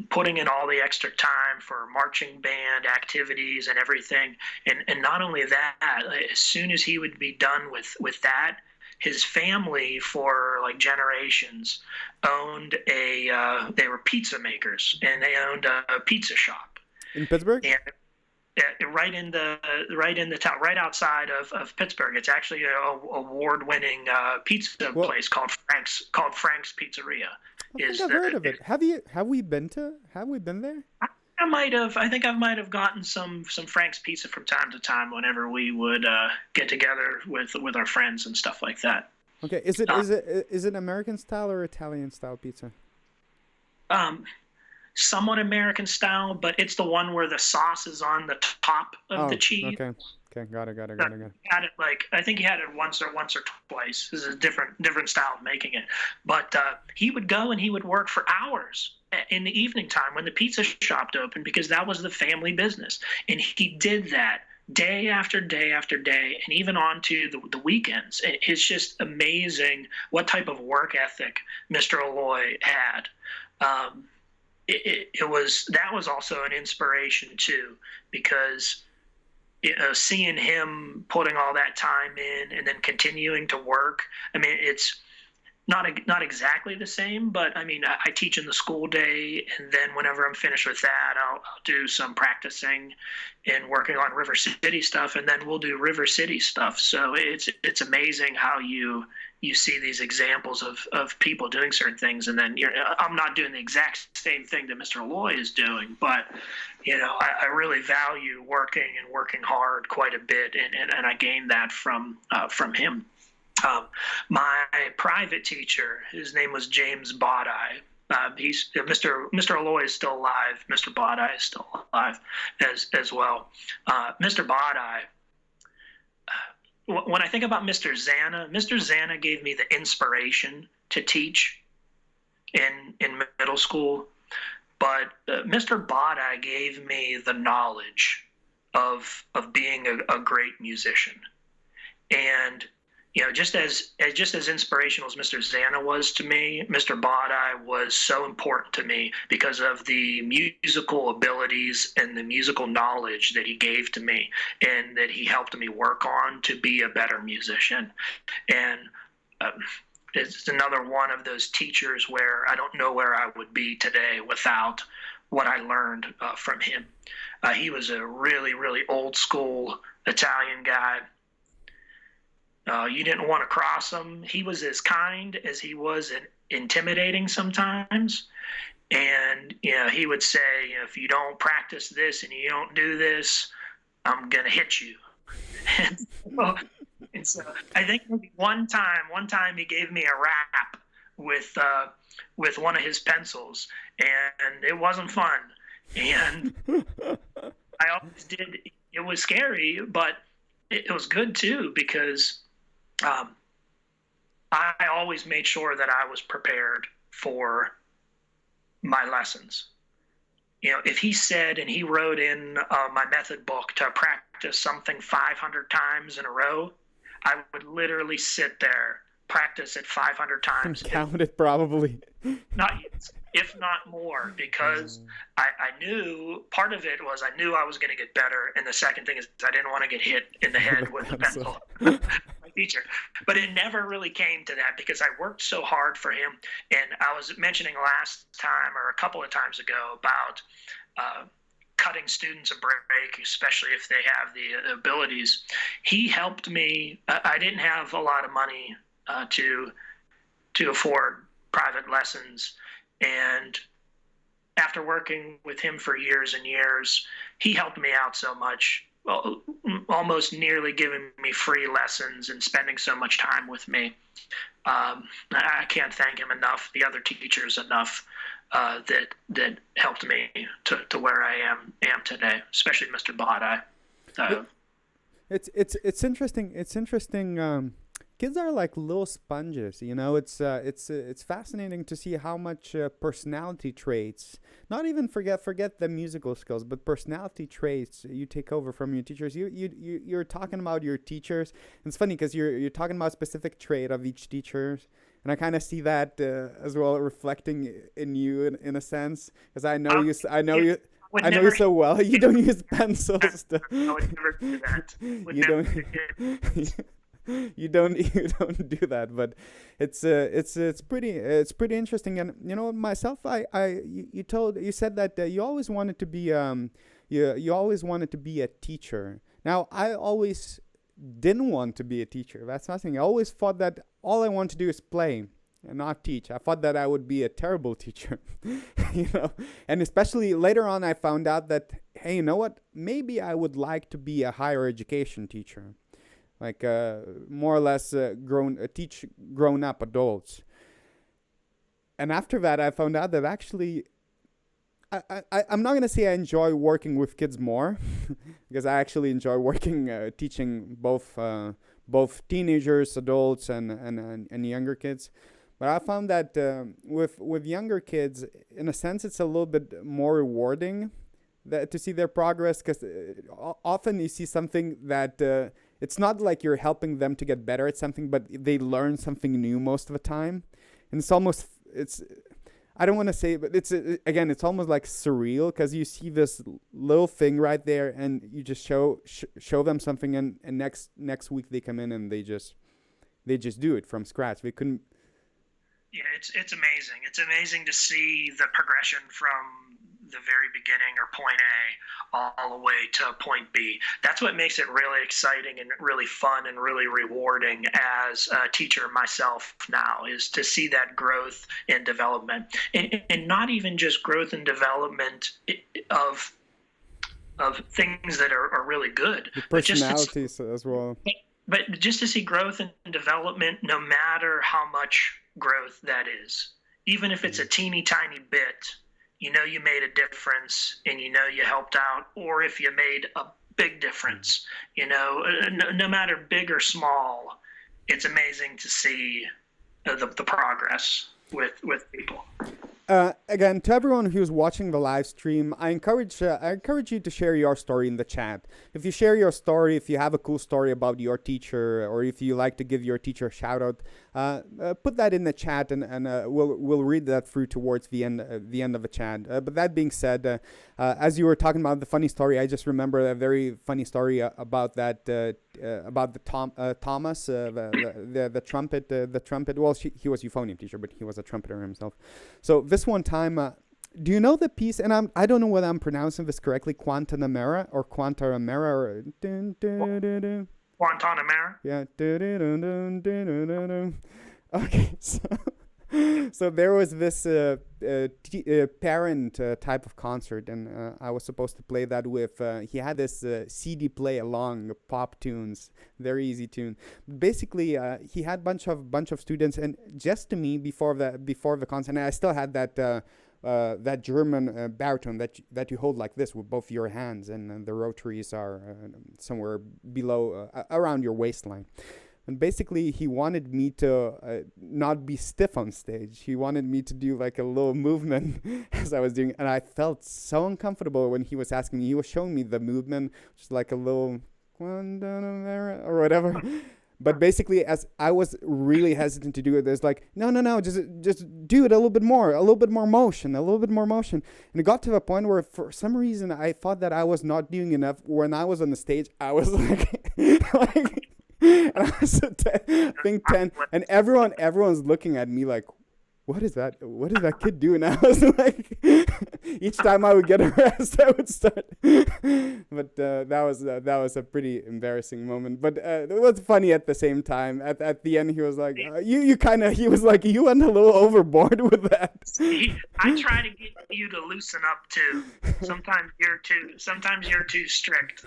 putting in all the extra time for marching band activities and everything. And not only that, as soon as he would be done with that, his family for like generations owned they were pizza makers, and they owned a pizza shop. In Pittsburgh? And right in the town, right outside of Pittsburgh. It's actually a award-winning pizza place called Frank's Pizzeria. I think I've heard of it. Have we been there? I think I might have gotten some Frank's pizza from time to time whenever we would get together with our friends and stuff like that. Okay, is it American style or Italian style pizza? Somewhat American style, but it's the one where the sauce is on the top of the cheese. Okay, got it. Had it I think he had it once or twice. This is a different style of making it. But he would go and he would work for hours in the evening time when the pizza shop opened, because that was the family business. And he did that day after day after day, and even on to the weekends. It's just amazing what type of work ethic Mr. Alloy had. That was also an inspiration too, because seeing him putting all that time in and then continuing to work. I mean, it's not exactly the same, but I mean, I teach in the school day, and then whenever I'm finished with that, I'll do some practicing and working on River City stuff, and then we'll do River City stuff. So it's amazing how you see these examples of people doing certain things, and then I'm not doing the exact same thing that Mr. Alloy is doing, but I really value working hard quite a bit, and I gained that from him. My private teacher, his name was James Bodeye. He's Mr. Alloy is still alive. Mr. Bodeye is still alive as well. Mr. Bodeye. When I think about Mr. Zanna gave me the inspiration to teach in middle school, but Mr. Bodeye gave me the knowledge of being a great musician. And just as inspirational as Mr. Zanna was to me, Mr. Bodeye was so important to me because of the musical abilities and the musical knowledge that he gave to me, and that he helped me work on to be a better musician. And it's another one of those teachers where I don't know where I would be today without what I learned from him. He was a really, really old school Italian guy. You didn't want to cross him. He was as kind as he was intimidating sometimes. And, he would say, if you don't practice this and you don't do this, I'm going to hit you. And so I think maybe one time he gave me a rap with one of his pencils, and it wasn't fun. And I always did. It was scary, but it was good too, because I always made sure that I was prepared for my lessons. If he said, and he wrote in my method book to practice something 500 times in a row, I would literally sit there, practice it 500 times. Count it probably. If not more, because I knew part of it was I knew I was going to get better, and the second thing is I didn't want to get hit in the head with a pencil. My teacher, but it never really came to that because I worked so hard for him. And I was mentioning last time or a couple of times ago about cutting students a break, especially if they have the abilities. He helped me. I didn't have a lot of money to to afford private lessons. And after working with him for years and years, he helped me out so much, almost nearly giving me free lessons and spending so much time with me. I can't thank him enough, the other teachers enough, that helped me to where I am today, especially Mr. Bodai. It's interesting. It's interesting. Kids are like little sponges, you know. It's fascinating to see how much personality traits, not even forget the musical skills, but personality traits you take over from your teachers. You're talking about your teachers. And it's funny because you're talking about a specific trait of each teacher, and I kind of see that as well reflecting in you in a sense, because I know you so well. You don't use pencils. I would never do that. You don't do that, but it's pretty interesting. And you know, myself, you said that you always wanted to be you always wanted to be a teacher. Now, I always didn't want to be a teacher. That's nothing. I always thought that all I want to do is play and not teach. I thought that I would be a terrible teacher, you know. And especially later on, I found out that, hey, you know what? Maybe I would like to be a higher education teacher. Like more or less teach grown-up adults. And after that, I found out that actually, I'm not going to say I enjoy working with kids more, because I actually enjoy teaching both teenagers, adults, and younger kids. But I found that with younger kids, in a sense, it's a little bit more rewarding to see their progress, because often you see something that... it's not like you're helping them to get better at something, but they learn something new most of the time. And I don't want to say, but it's almost like surreal, because you see this little thing right there and you just show them something, and next week they come in and they just do it from scratch. They couldn't. Yeah, it's amazing. It's amazing to see the progression from the very beginning, or point A, all the way to point B. That's what makes it really exciting and really fun and really rewarding as a teacher myself now, is to see that growth and development, and not even just growth and development of things that are really good, the personalities as well. But just to see growth and development, no matter how much growth that is, even if it's a teeny tiny bit, you know you made a difference, and you know you helped out. Or if you made a big difference, you know, no matter big or small, it's amazing to see the progress with people. Again, to everyone who's watching the live stream, I encourage you to share your story in the chat. If you share your story, if you have a cool story about your teacher, or if you like to give your teacher a shout out, put that in the chat, and we'll read that through towards the end of the chat. But that being said, as you were talking about the funny story, I just remember a very funny story about that about the Thomas, the trumpet, the trumpet. Well, he was euphonium teacher, but he was a trumpeter himself. So this one time, do you know the piece? And I don't know whether I'm pronouncing this correctly. Guantanamera or Quantaramera or Guantanamera. Yeah. Okay, so there was this parent type of concert, and I was supposed to play that with. He had this CD play along pop tunes, very easy tune. Basically, he had bunch of students, and just to me before the concert, and I still had that German baritone that you hold like this with both your hands, and the rotaries are somewhere below around your waistline. And basically, he wanted me to not be stiff on stage. He wanted me to do like a little movement as I was doing. And I felt so uncomfortable when he was asking me. He was showing me the movement, just like a little or whatever. But basically, as I was really hesitant to do it, there's like, no, just do it a little bit more motion. And it got to the point where, for some reason, I thought that I was not doing enough. When I was on the stage, I was like, and I was I think 10, and everyone's looking at me like, what is that? What is that kid doing? I was like, each time I would get a rest, I would start. But that was a pretty embarrassing moment. But it was funny at the same time. At the end, he was like, he was like, you went a little overboard with that. I try to get you to loosen up too. Sometimes you're too strict.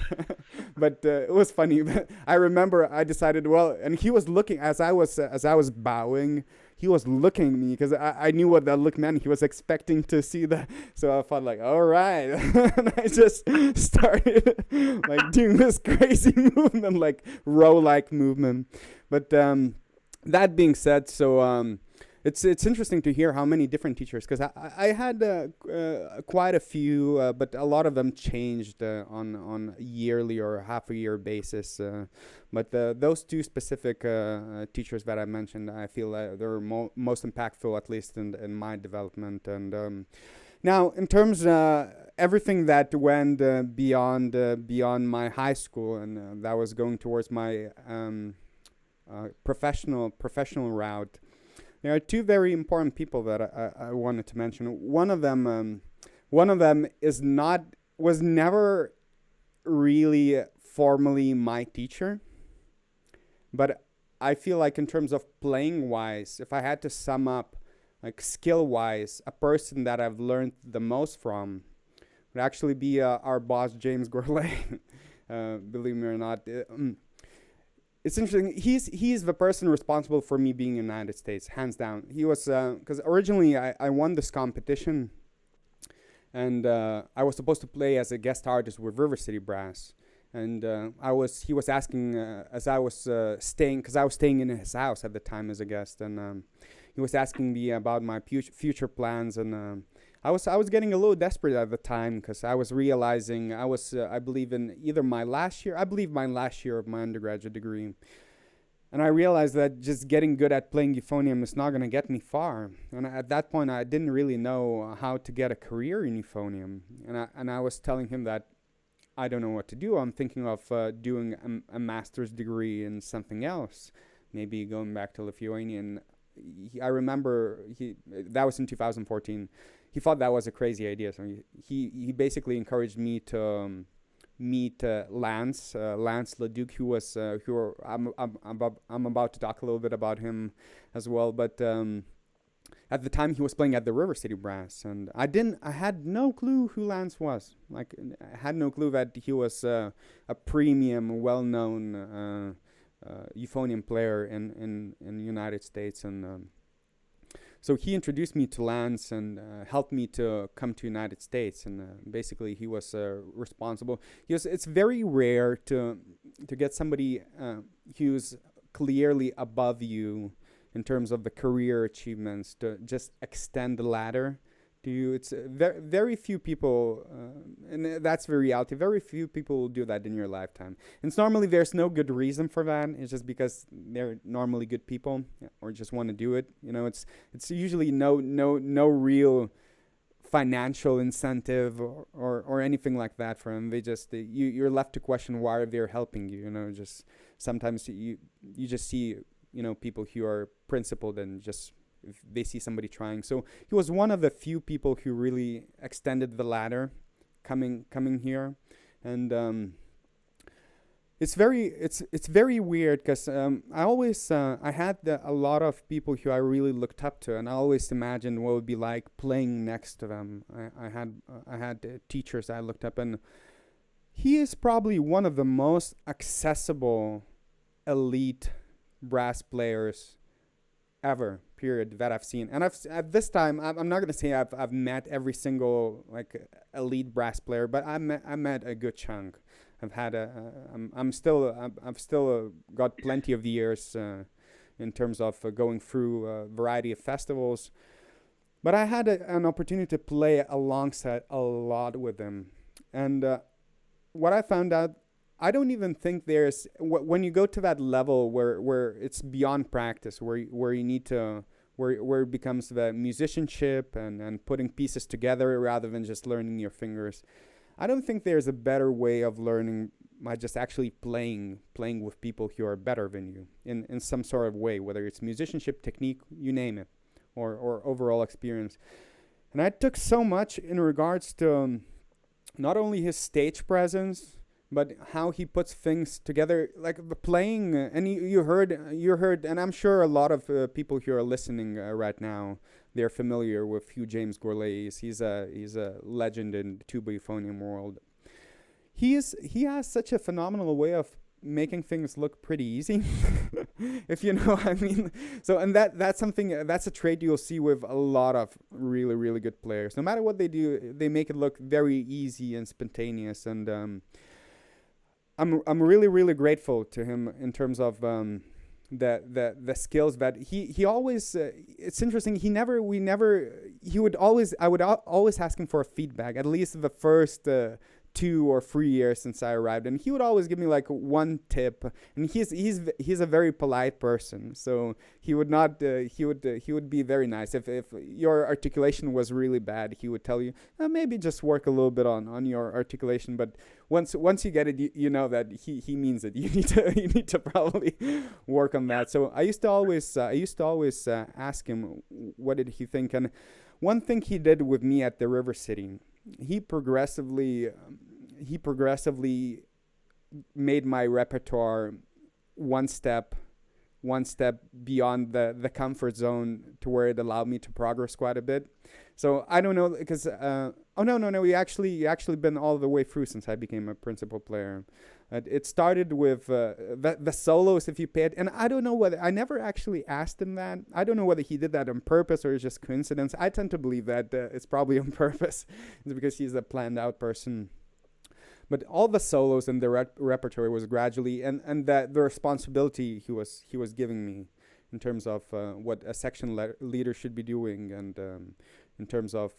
But it was funny. I remember I decided, well, and he was looking as I was bowing. He was looking at me because I knew what that look meant. He was expecting to see that. So I felt like, all right. And I just started like doing this crazy movement, like row-like movement. But that being said, so it's interesting to hear how many different teachers, because I had quite a few, but a lot of them changed on a yearly or half a year basis. But those two specific teachers that I mentioned, I feel that they're most impactful, at least in my development. And now, in terms everything that went beyond my high school, and that was going towards my professional route. There are two very important people that I wanted to mention. One of them was never really formally my teacher, but I feel like in terms of playing wise, if I had to sum up like skill wise, a person that I've learned the most from would actually be our boss James Gourley. Believe me or not. It's interesting. He's the person responsible for me being in the United States, hands down. He was because originally I won this competition, and I was supposed to play as a guest artist with River City Brass, and he was asking as I was staying, because I was staying in his house at the time as a guest, and he was asking me about my future plans, and I was getting a little desperate at the time because I was realizing I believe in either my last year of my undergraduate degree, and I realized that just getting good at playing euphonium is not going to get me far. And at that point, I didn't really know how to get a career in euphonium, and I was telling him that I don't know what to do. I'm thinking of doing a master's degree in something else, maybe going back to Lithuania. And I remember that was in 2014. He thought that was a crazy idea, so he basically encouraged me to meet Lance LaDuke, I'm about to talk a little bit about him as well. But at the time he was playing at the River City Brass, and I had no clue who Lance was. Like, I had no clue that he was a premium, well-known euphonium player in the United States, and so he introduced me to Lance and helped me to come to United States, and basically he was responsible. It's very rare to get somebody who's clearly above you in terms of the career achievements to just extend the ladder to you. It's very few people, and that's the reality. Very few people will do that in your lifetime. And it's normally there's no good reason for that. It's just because they're normally good people or just want to do it. You know, it's usually no real financial incentive or anything like that for them. They just you're left to question why they're helping you. You know, just sometimes you just see, you know, people who are principled and just if they see somebody trying. So he was one of the few people who really extended the ladder coming here. And it's very weird because I had a lot of people who I really looked up to, and I always imagined what it would be like playing next to them. I had teachers I looked up, and he is probably one of the most accessible elite brass players ever, period, that I've seen. And at this time, I'm not gonna say I've met every single like elite brass player, but I met a good chunk. I've still got plenty of years in terms of going through a variety of festivals, but I had an opportunity to play alongside a lot with them. And what I found out, I don't even think there's when you go to that level where it's beyond practice, where you need to where it becomes the musicianship and putting pieces together rather than just learning your fingers. I don't think there's a better way of learning by just actually playing with people who are better than you in some sort of way, whether it's musicianship, technique, you name it, or overall experience. And I took so much in regards to not only his stage presence, but how he puts things together, like the playing. And you heard, and I'm sure a lot of people who are listening right now, they're familiar with who James Gourley is. He's a legend in the tuba euphonium world. He has such a phenomenal way of making things look pretty easy, if you know what I mean. So, and that's something, that's a trait you'll see with a lot of really, really good players. No matter what they do, they make it look very easy and spontaneous. And I'm really, really grateful to him in terms of the skills that he always. It's interesting. I would always ask him for feedback, at least the first 2 or 3 years since I arrived, and he would always give me like one tip. And he's a very polite person, so he would not he would be very nice. If your articulation was really bad, he would tell you maybe just work a little bit on your articulation. But once you get it, you know that he means it. You need to probably work on that. So I used to always ask him what did he think. And one thing he did with me at the River City, he progressively made my repertoire one step beyond the comfort zone, to where it allowed me to progress quite a bit. So I don't know, because no, we actually been all the way through since I became a principal player. It started with the solos, if you pay it. And I don't know whether, I never actually asked him that. I don't know whether he did that on purpose or it's just coincidence. I tend to believe that it's probably on purpose. It's because he's a planned out person. But all the solos in the repertoire was gradually, and that the responsibility he was giving me in terms of what a section leader should be doing, and in terms of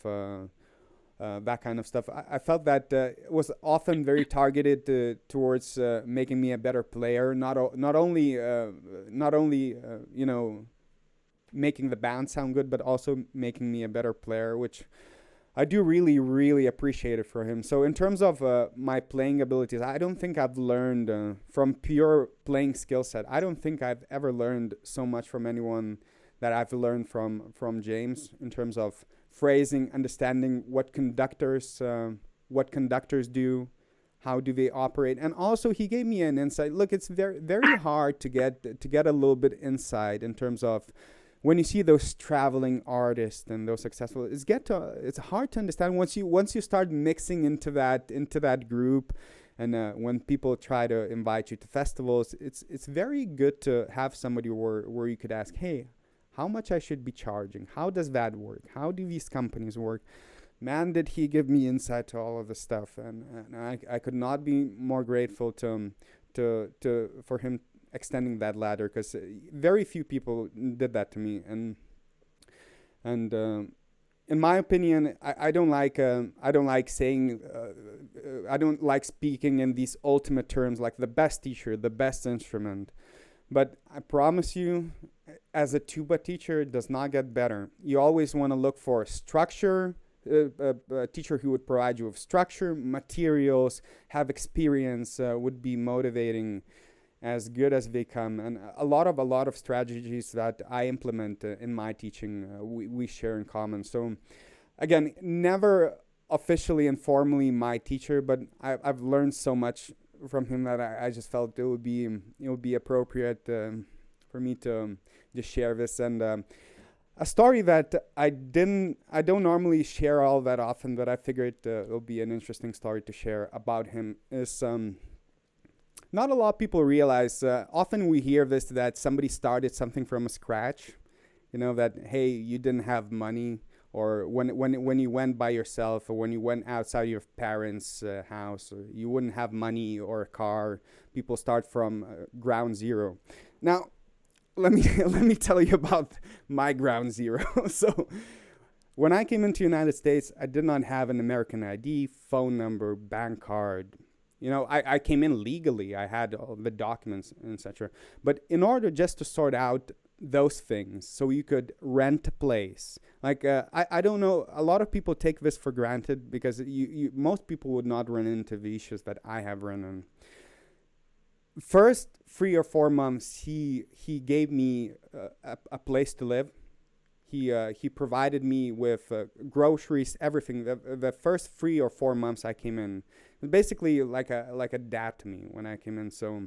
that kind of stuff. I felt that it was often very targeted towards making me a better player, not only making the band sound good, but also making me a better player, which I do really, really appreciate it for him. So in terms of my playing abilities, I don't think I've learned from pure playing skill set. I don't think I've ever learned so much from anyone that I've learned from James, in terms of phrasing, understanding what conductors do, how do they operate. And also he gave me an insight. Look, it's very, very hard to get a little bit insight in terms of when you see those traveling artists and those successful. It's hard to understand once you start mixing into that group. And when people try to invite you to festivals, it's very good to have somebody where you could ask, hey, how much I should be charging? How does that work? How do these companies work? Man, did he give me insight to all of this stuff, and I could not be more grateful to for him extending that ladder, because very few people did that to me. And in my opinion, I don't like saying I don't like speaking in these ultimate terms like the best teacher, the best instrument. But I promise you, as a tuba teacher, it does not get better. You always want to look for structure, a teacher who would provide you with structure, materials, have experience, would be motivating as good as they come. And a lot of strategies that I implement in my teaching, we share in common. So again, never officially and formally my teacher, but I've learned so much from him that I just felt it would be appropriate for me to just share this. And a story that I don't normally share all that often, but I figured it'll be an interesting story to share about him, is not a lot of people realize. Often we hear this, that somebody started something from scratch, that, hey, you didn't have money, or when you went by yourself, or when you went outside your parents' house, you wouldn't have money or a car. People start from ground zero. Now, let me tell you about my ground zero. So, when I came into the United States, I did not have an American ID, phone number, bank card. I came in legally. I had all the documents, etc. But in order just to sort out those things, so you could rent a place. Like I don't know, a lot of people take this for granted, because most people would not run into the issues that I have run in. First 3 or 4 months, he gave me a place to live. He provided me with groceries, everything. The first 3 or 4 months I came in, basically like a dad to me when I came in. So,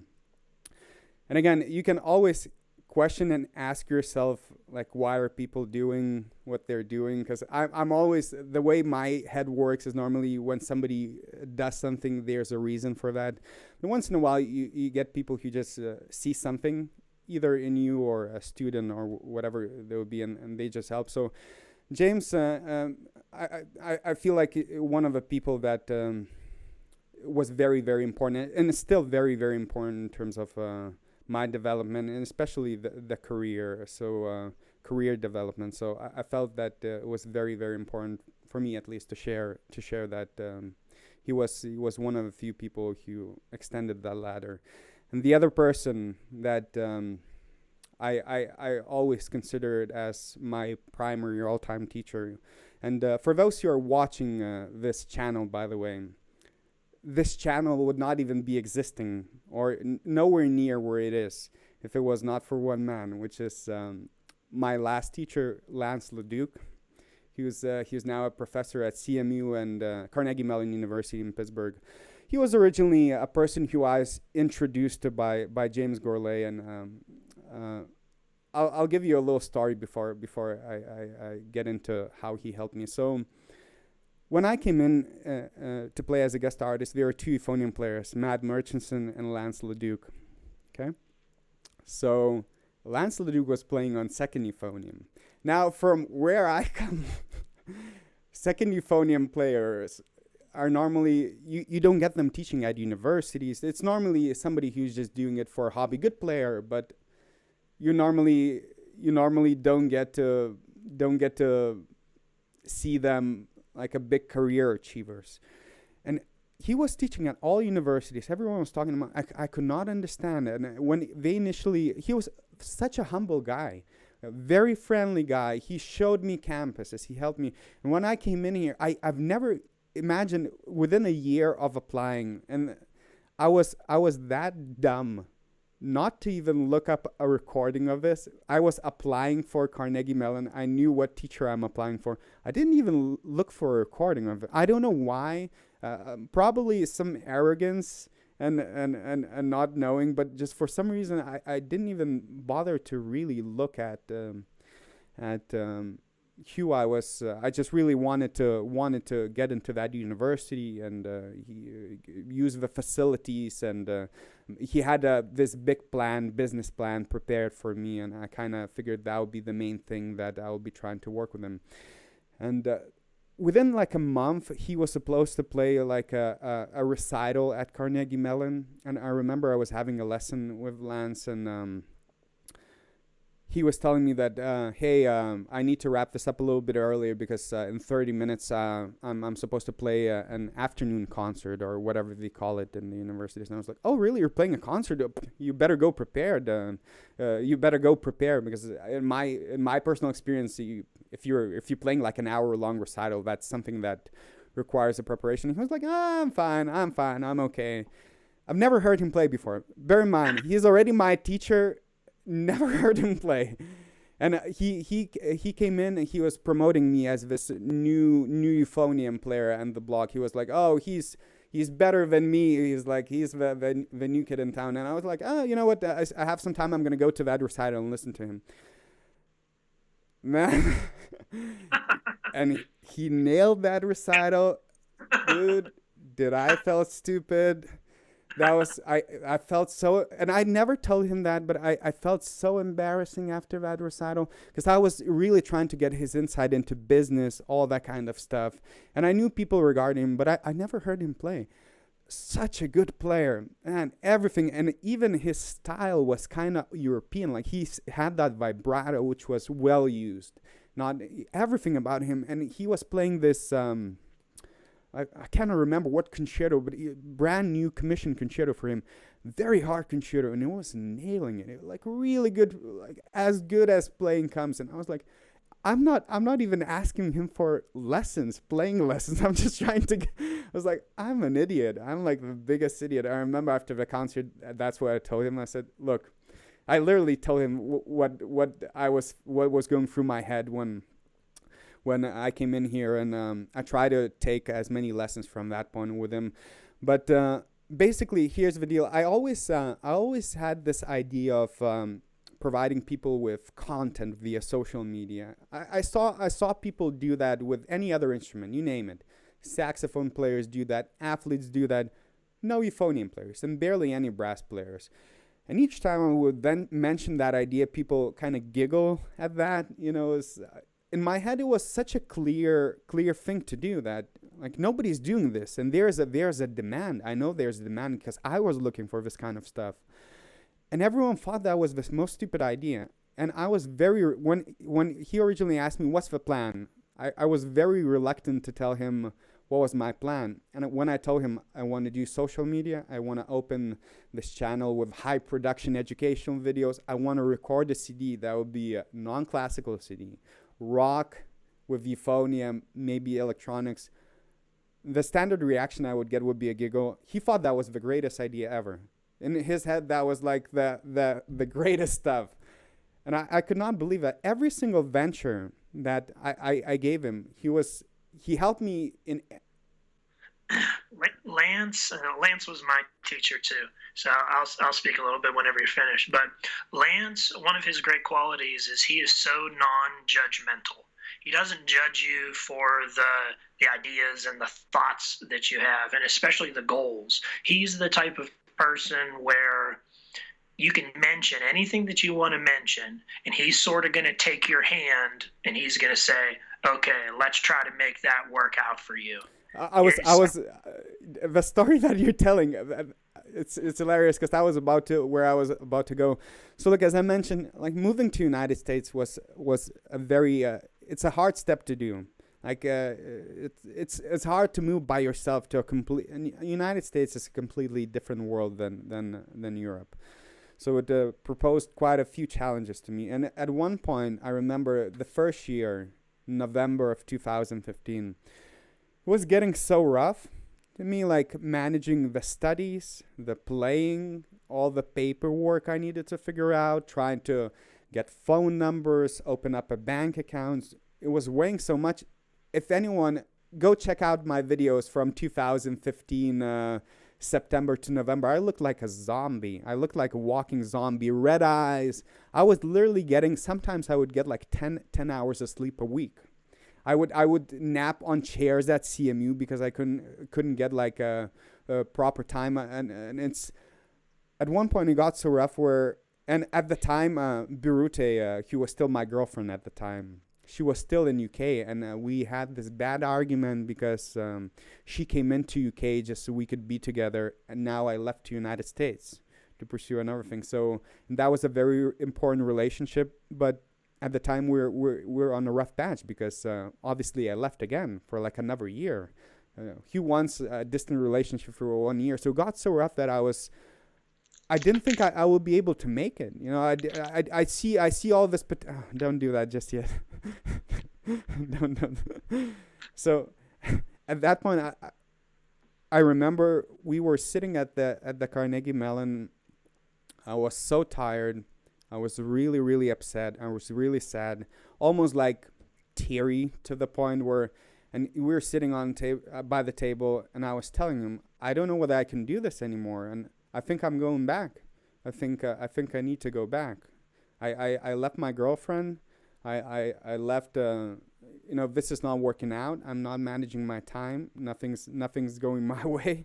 and again, you can always question and ask yourself, like, why are people doing what they're doing? Because I'm always, the way my head works is normally when somebody does something, there's a reason for that. And once in a while, you get people who just see something either in you or a student or whatever they would be, and they just help. So James, I feel like one of the people that was very, very important, and it's still very, very important in terms of my development, and especially the career, so career development. So I felt that it was very, very important for me, at least, to share that he was one of the few people who extended that ladder. And the other person that I always considered as my primary all-time teacher, and for those who are watching this channel, by the way, this channel would not even be existing or nowhere near where it is if it was not for one man, which is my last teacher, LaDuke. He was now a professor at CMU and Carnegie Mellon University in Pittsburgh. He was originally a person who I was introduced to by James Gourley, and I'll give you a little story before I get into how he helped me. So when I came in to play as a guest artist, there were 2 euphonium players, Matt Murchison and Lance LaDuke. Okay, so Lance LaDuke was playing on second euphonium. Now, from where I come, second euphonium players are normally, you don't get them teaching at universities. It's normally somebody who's just doing it for a hobby, good player, but you normally don't get to see them like a big career achievers. And he was teaching at all universities. Everyone was talking about, I could not understand. And when they initially, he was such a humble guy, a very friendly guy. He showed me campuses. He helped me. And when I came in here, I've never imagined within a year of applying, and I was that dumb not to even look up a recording of this. I was applying for Carnegie Mellon. I knew what teacher I'm applying for. I didn't even look for a recording of it. I don't know why. Probably some arrogance and not knowing, but just for some reason I didn't even bother to really look at who I was. I just really wanted to get into that university and use the facilities, and he had this big business plan prepared for me, and I kind of figured that would be the main thing that I would be trying to work with him. And within like a month, he was supposed to play like a recital at Carnegie Mellon, and I remember I was having a lesson with Lance, and he was telling me that, hey, I need to wrap this up a little bit earlier because in 30 minutes I'm supposed to play an afternoon concert or whatever they call it in the universities. And I was like, oh, really? You're playing a concert? You better go prepared. You better go prepared, because in my personal experience, if you're playing like an hour-long recital, that's something that requires a preparation. He was like, I'm fine, I'm okay. I've never heard him play before. Bear in mind, he's already my teacher. Never heard him play, and he came in and he was promoting me as this new euphonium player and the blog. He was like, oh, he's better than me. He's the new kid in town. And I was like, oh, you know what? I have some time. I'm gonna go to that recital and listen to him. Man, and he nailed that recital, dude. Did I felt stupid? That was, I felt so, and I never told him that, but I felt so embarrassing after that recital, because I was really trying to get his insight into business, all that kind of stuff. And I knew people regarding him, but I never heard him play. Such a good player, and everything, and even his style was kind of European. Like, he had that vibrato, which was well used. Not everything about him, and he was playing this, I cannot remember what concerto, but brand new commission concerto for him. Very hard concerto, and it was nailing it. It was like really good, like as good as playing comes. And I was like, I'm not even asking him for playing lessons. I'm just trying to I was like, I'm an idiot. I'm like the biggest idiot. I remember after the concert, that's what I told him. I said, look, I literally told him what was going through my head when I came in here, and I try to take as many lessons from that point with him. But basically, here's the deal. I always had this idea of providing people with content via social media. I saw people do that with any other instrument, you name it. Saxophone players do that, athletes do that, no euphonium players, and barely any brass players. And each time I would then mention that idea, people kind of giggle at that. In my head, it was such a clear thing to do that, like, nobody's doing this, and there's a demand. I know there's a demand because I was looking for this kind of stuff, and everyone thought that was the most stupid idea. And I was when he originally asked me what's the plan, I was very reluctant to tell him what was my plan. And when I told him I want to do social media, I want to open this channel with high production educational videos, I want to record a CD that would be a non-classical CD, rock with euphonium, maybe electronics, the standard reaction I would get would be a giggle. He thought that was the greatest idea ever. In his head, that was like the greatest stuff. And I could not believe that every single venture that I gave him, he helped me in. Lance was my teacher too, so I'll speak a little bit whenever you're finished. But Lance, one of his great qualities is he is so non-judgmental. He doesn't judge you for the ideas and the thoughts that you have, and especially the goals. He's the type of person where you can mention anything that you want to mention, and he's sort of going to take your hand and he's going to say, okay, let's try to make that work out for you. The story that you're telling, it's hilarious because I was about to go. So look, as I mentioned, like, moving to United States was a very it's a hard step to do. Like it's hard to move by yourself to a complete. And United States is a completely different world than Europe. So it proposed quite a few challenges to me. And at one point, I remember the first year, November of 2015, was getting so rough to me, like managing the studies, the playing, all the paperwork I needed to figure out, trying to get phone numbers, open up a bank account. It was weighing so much. If anyone, go check out my videos from 2015, September to November. I looked like a zombie. I looked like a walking zombie, red eyes. I was literally getting, sometimes I would get like 10 hours of sleep a week. I would nap on chairs at CMU because I couldn't get like a proper time. And it's, at one point it got so rough where, and at the time, Birute, he was still my girlfriend at the time. She was still in UK, and we had this bad argument because she came into UK just so we could be together, and now I left to United States to pursue another thing. So that was a very important relationship, but at the time we're on a rough patch because obviously I left again for like another year. He wants a distant relationship for 1 year, so it got so rough that I didn't think I would be able to make it. I see all this, but don't do that just yet. don't. So at that point, I remember we were sitting at the Carnegie Mellon. I was so tired. I was really, really upset. I was really sad, almost like teary to the point where, and we were sitting on by the table, and I was telling him, I don't know whether I can do this anymore, and I think I'm going back. I think I need to go back. I left my girlfriend. I left. This is not working out. I'm not managing my time. Nothing's going my way.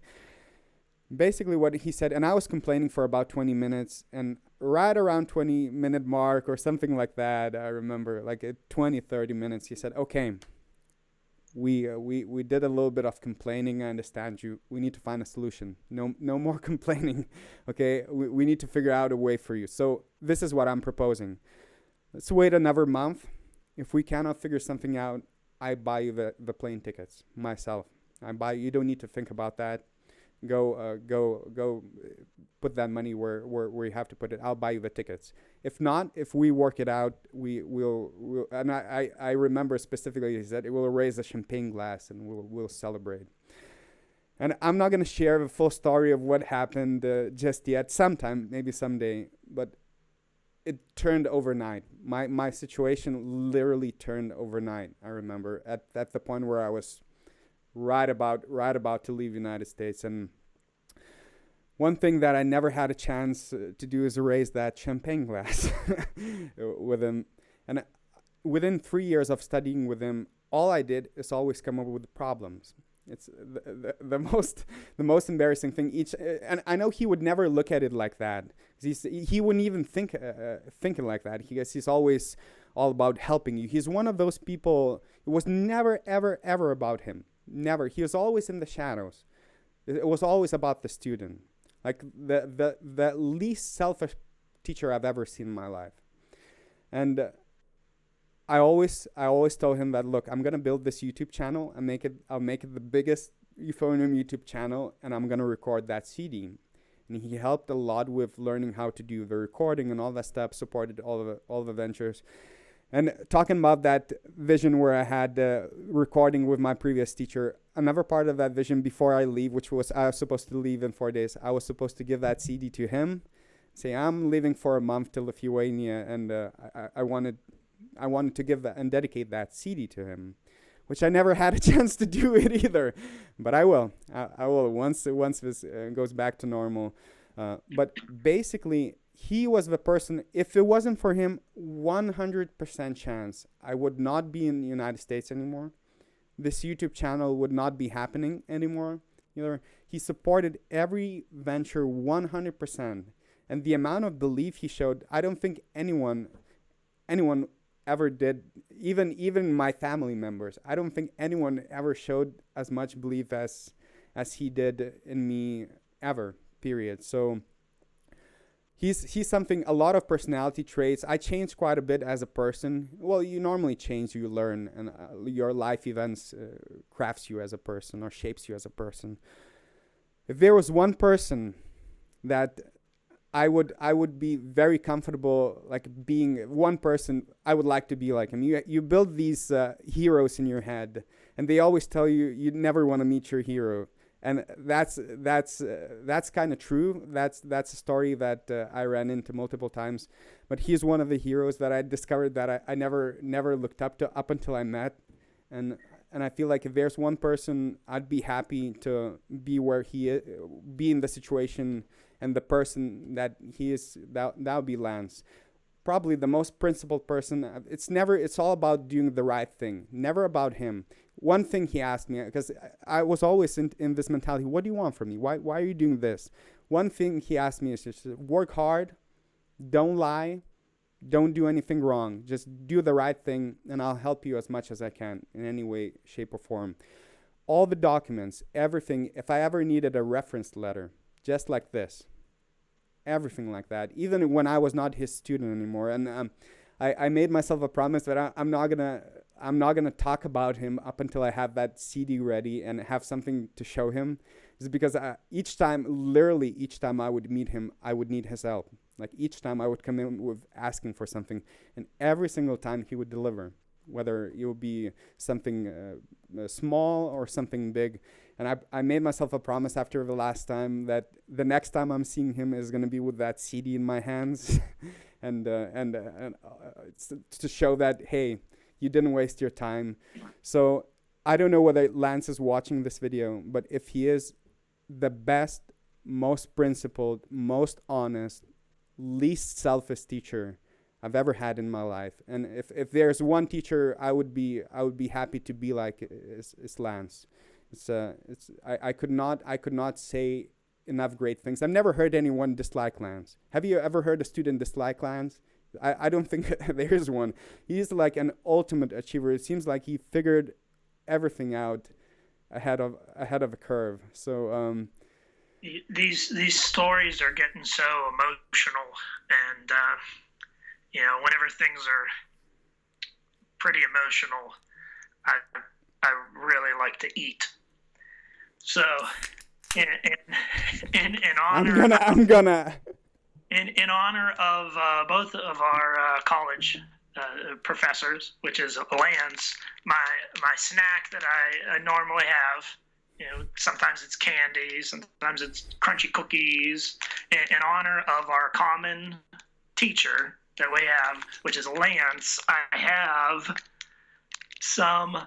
Basically, what he said, and I was complaining for about 20 minutes, and right around 20-minute mark or something like that, I remember, like at 20, 30 minutes, he said, "Okay, we did a little bit of complaining. I understand you. We need to find a solution. No more complaining. Okay, we need to figure out a way for you. So this is what I'm proposing. Let's wait another month. If we cannot figure something out, I buy you the plane tickets myself. You don't need to think about that. Go put that money where you have to put it. I'll buy you the tickets. If not, if we work it out, we'll and I remember specifically he said, we'll raise a champagne glass and we'll celebrate. And I'm not going to share the full story of what happened just yet. Sometime, maybe someday. But it turned overnight. My situation literally turned overnight. I remember at the point where I was right about to leave the United States. And one thing that I never had a chance to do is raise that champagne glass with him. And within 3 years of studying with him, all I did is always come up with problems. It's the most embarrassing thing. And I know he would never look at it like that. He wouldn't even think it like that. He's always all about helping you. He's one of those people. It was never ever about him. Never. He was always in the shadows. It was always about the student. Like the least selfish teacher I've ever seen in my life. And I always told him that, look, I'm gonna build this YouTube channel and I'll make it the biggest euphonium YouTube channel, and I'm gonna record that CD. And he helped a lot with learning how to do the recording and all that stuff. Supported all the ventures. And talking about that vision where I had recording with my previous teacher, another part of that vision before I leave, which was I was supposed to leave in 4 days. I was supposed to give that CD to him, say I'm leaving for a month to Lithuania, and I wanted to give that and dedicate that CD to him, which I never had a chance to do it either, but I will. I will once this goes back to normal. But basically, he was the person. If it wasn't for him, 100% chance I would not be in the United States anymore. This YouTube channel would not be happening anymore. He supported every venture 100%, and the amount of belief he showed, I don't think anyone ever did. Even my family members, I don't think anyone ever showed as much belief as he did in me ever, period. So he's something, a lot of personality traits. I changed quite a bit as a person. Well, you normally change, you learn, and your life events crafts you as a person or shapes you as a person. If there was one person that I would be very comfortable, like being one person, I would like to be like him. You build these heroes in your head, and they always tell you you never want to meet your hero, and that's kind of true. That's a story that I ran into multiple times. But he's one of the heroes that I discovered that I never looked up to up until I met, and I feel like if there's one person I'd be happy to be where he is, be in the situation. And the person that he is, that would be Lance. Probably the most principled person. It's all about doing the right thing. Never about him. One thing he asked me, because I was always in this mentality, what do you want from me? Why are you doing this? One thing he asked me is just work hard, don't lie, don't do anything wrong. Just do the right thing, and I'll help you as much as I can in any way, shape, or form. All the documents, everything, if I ever needed a reference letter, just like this, everything like that, even when I was not his student anymore. And I made myself a promise that I'm not gonna talk about him up until I have that CD ready and have something to show him. Is because literally each time I would meet him, I would need his help. Like each time I would come in with asking for something, and every single time he would deliver, whether it would be something small or something big. And I made myself a promise after the last time that the next time I'm seeing him is going to be with that CD in my hands and to show that, hey, you didn't waste your time. So I don't know whether Lance is watching this video, but if he is, the best, most principled, most honest, least selfish teacher I've ever had in my life. And if there's one teacher I would be happy to be like is Lance. I could not say enough great things. I've never heard anyone dislike Lance. Have you ever heard a student dislike Lance? I don't think there's one. He's like an ultimate achiever. It seems like he figured everything out ahead of a curve. So these stories are getting so emotional, and whenever things are pretty emotional, I really like to eat. So, in honor, in honor of both of our college professors, which is Lance, my snack that I normally have, sometimes it's candy, sometimes it's crunchy cookies. In honor of our common teacher, that we have, which is Lance. I have some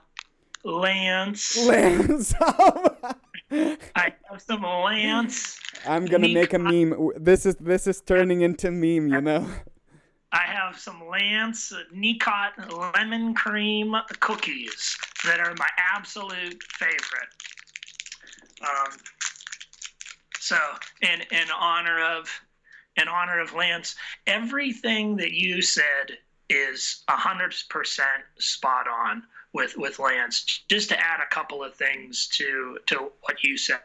Lance. Lance. I have some Lance. I'm gonna make a meme. This is turning into meme, you know. I have some Lance Nicot lemon cream cookies that are my absolute favorite. So in honor of Lance, everything that you said is 100% spot on with Lance. Just to add a couple of things to what you said,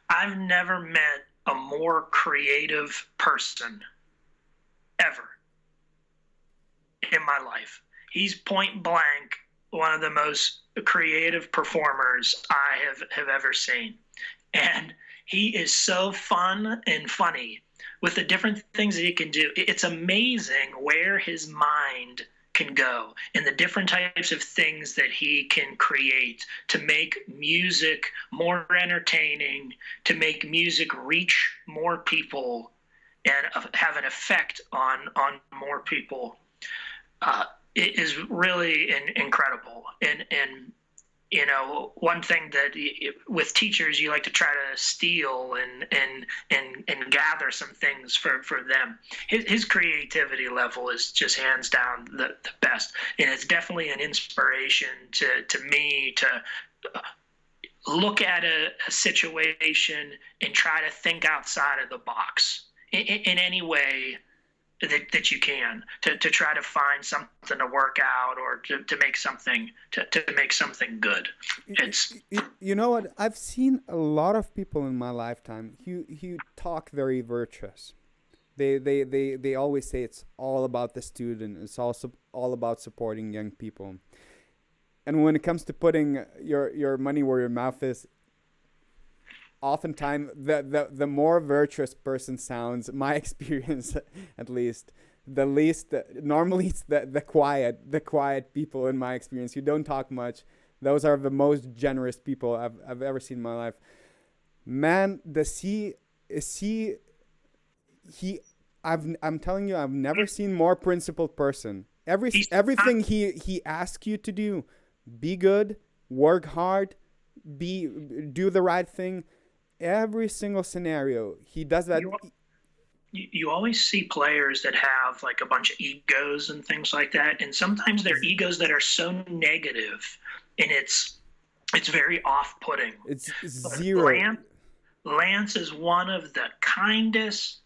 I've never met a more creative person ever in my life. He's point blank one of the most creative performers I have ever seen. And he is so fun and funny with the different things that he can do. It's amazing where his mind can go and the different types of things that he can create to make music more entertaining, to make music reach more people and have an effect on more people. It is really incredible. And you know, one thing that with teachers you like to try to steal and gather some things for them. His creativity level is just hands down the best, and it's definitely an inspiration to me to look at a situation and try to think outside of the box in any way that you can to try to find something to work out or to make something good. It's you know what, I've seen a lot of people in my lifetime who talk very virtuous. They always say it's all about the student, it's also all about supporting young people. And when it comes to putting your money where your mouth is, oftentimes the more virtuous person sounds, my experience at least, the least normally it's the quiet people in my experience who don't talk much. Those are the most generous people I've ever seen in my life. Man, I'm telling you, I've never seen more principled person. Everything he asks you to do, be good, work hard, do the right thing. Every single scenario, he does that. You always see players that have like a bunch of egos and things like that, and sometimes they're egos that are so negative, and it's very off-putting. It's zero. Lance is one of the kindest,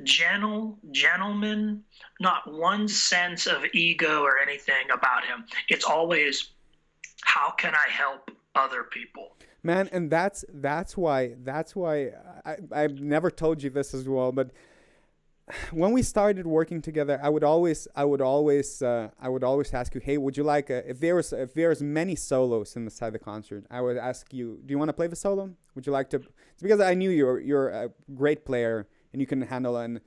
gentlemen. Not one sense of ego or anything about him. It's always, how can I help other people? Man, and that's why I've never told you this as well, but when we started working together, I would always ask you, hey, would you like if there's many solos inside the concert, I would ask you, do you want to play the solo? Would you like to? It's because I knew you're a great player and you can handle it. And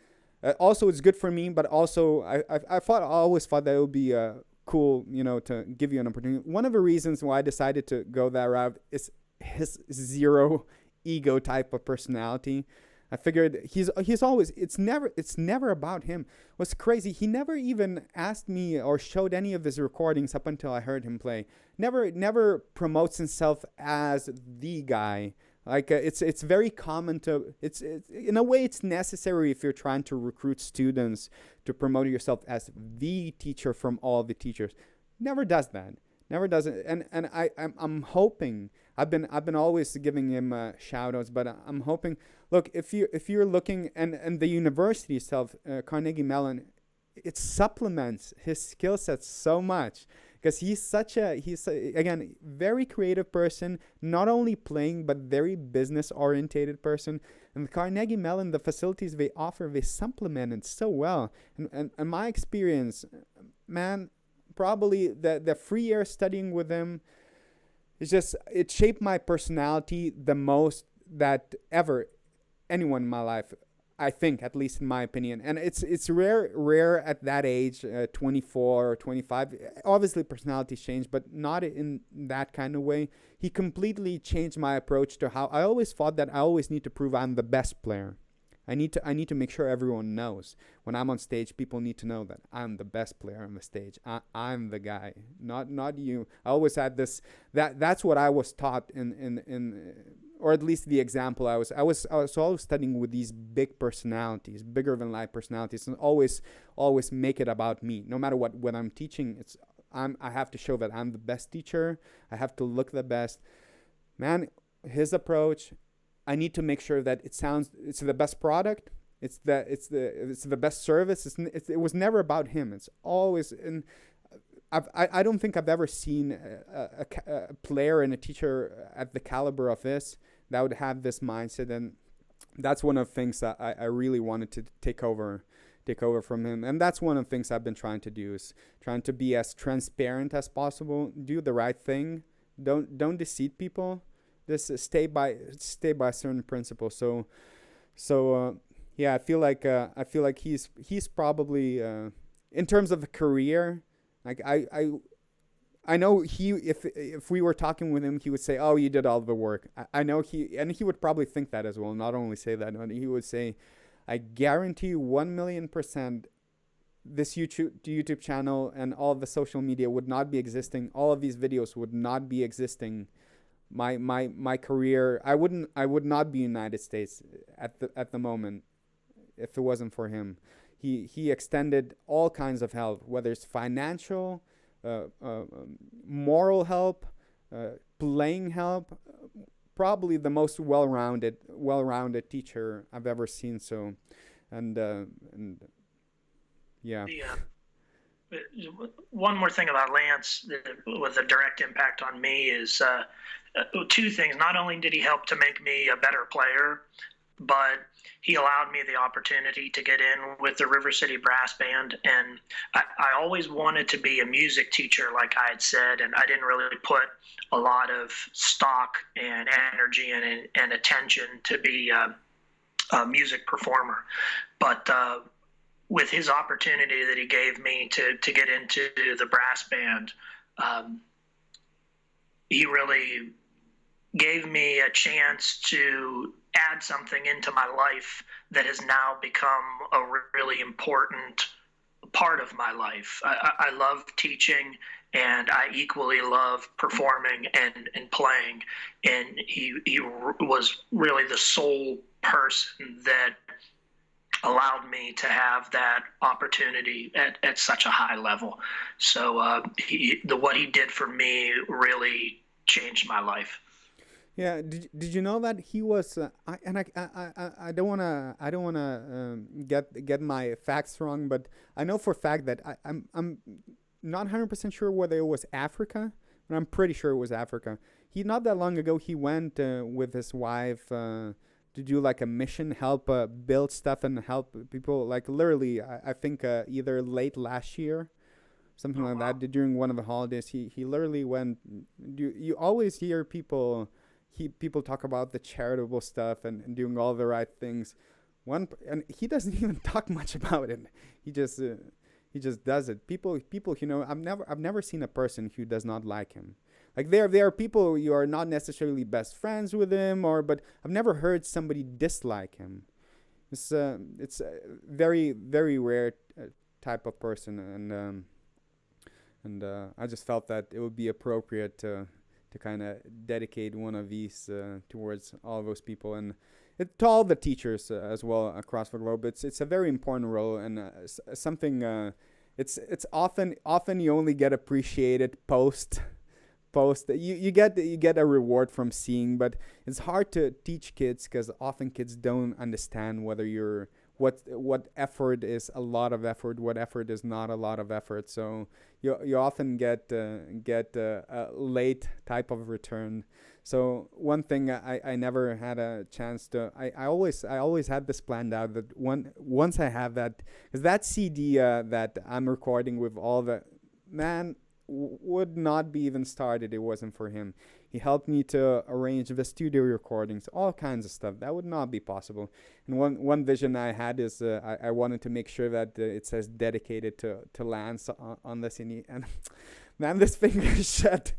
also it's good for me, but also I always thought that it would be cool, you know, to give you an opportunity. One of the reasons why I decided to go that route is his zero ego type of personality. I figured he's always, it's never about him. What's crazy, he never even asked me or showed any of his recordings up until I heard him play. Never promotes himself as the guy. Like it's very common to, it's in a way it's necessary if you're trying to recruit students to promote yourself as the teacher from all the teachers. Never does that. Never does it. And I'm hoping, I've been always giving him shout outs, but I'm hoping, look, if you're looking, and the university itself, Carnegie Mellon, it supplements his skill set so much, because he's again, very creative person, not only playing, but very business orientated person. And the Carnegie Mellon, the facilities they offer, they supplement it so well. And my experience, man, probably the 3 years studying with him, it shaped my personality the most that ever anyone in my life, I think, at least in my opinion. And it's rare at that age, 24 or 25. Obviously personalities change, but not in that kind of way. He completely changed my approach to how I always thought that I always need to prove I'm the best player. I need to make sure everyone knows when I'm on stage. People need to know that I'm the best player on the stage. I'm the guy, not you. I always had this. That's what I was taught in or at least the example I was always studying with these big personalities, bigger than life personalities, and always make it about me. No matter what I'm teaching, I have to show that I'm the best teacher. I have to look the best. Man, his approach, I need to make sure that it's the best product. It's the best service. It was never about him. It's always I don't think I've ever seen a player and a teacher at the caliber of this that would have this mindset, and that's one of the things that I really wanted to take over from him. And that's one of the things I've been trying to do, is trying to be as transparent as possible, do the right thing, don't deceive people, just stay by certain principles. So yeah, I feel like he's probably in terms of the career, like I know if we were talking with him, he would say, "Oh, you did all the work." I know he would probably think that as well. Not only say that, but he would say, "I guarantee you 1,000,000% this YouTube channel and all the social media would not be existing. All of these videos would not be existing. My career, I would not be in the United States at the moment if it wasn't for him." He extended all kinds of help, whether it's financial, moral help, playing help. Probably the most well-rounded teacher I've ever seen. So, and yeah. One more thing about Lance with a direct impact on me is two things. Not only did he help to make me a better player, but he allowed me the opportunity to get in with the River City Brass Band. And I always wanted to be a music teacher, like I had said, and I didn't really put a lot of stock and energy and attention to be a music performer. But with his opportunity that he gave me to get into the brass band, he really gave me a chance to add something into my life that has now become a really important part of my life. I love teaching, and I equally love performing and playing. And he was really the sole person that allowed me to have that opportunity at such a high level. So what he did for me really changed my life. Yeah, did you know that he was? I don't wanna get my facts wrong, but I know for a fact that I'm not 100% sure whether it was Africa, but I'm pretty sure it was Africa. He not that long ago he went with his wife to do like a mission, help build stuff and help people. Like literally, I think either late last year, something like that. During one of the holidays, he literally went. You always hear people talk about the charitable stuff and doing all the right things. And he doesn't even talk much about it. He just does it. People, I've never seen a person who does not like him. Like there are people you are not necessarily best friends with him, but I've never heard somebody dislike him. It's a very, very rare type of person, and I just felt that it would be appropriate to kind of dedicate one of these towards all those people, and to all the teachers as well across the globe. It's a very important role, and something it's often you only get appreciated post you get a reward from seeing, but it's hard to teach kids because often kids don't understand whether you're what effort is a lot of effort, what effort is not a lot of effort. So you often get a late type of return. So one thing I never had a chance to, I always had this planned out that once I have that, because that CD that I'm recording with all the, man, would not be even started it wasn't for him. He helped me to arrange the studio recordings, all kinds of stuff. That would not be possible. And one vision I had is I wanted to make sure that it says dedicated to Lance on the CD. And man, this finger shut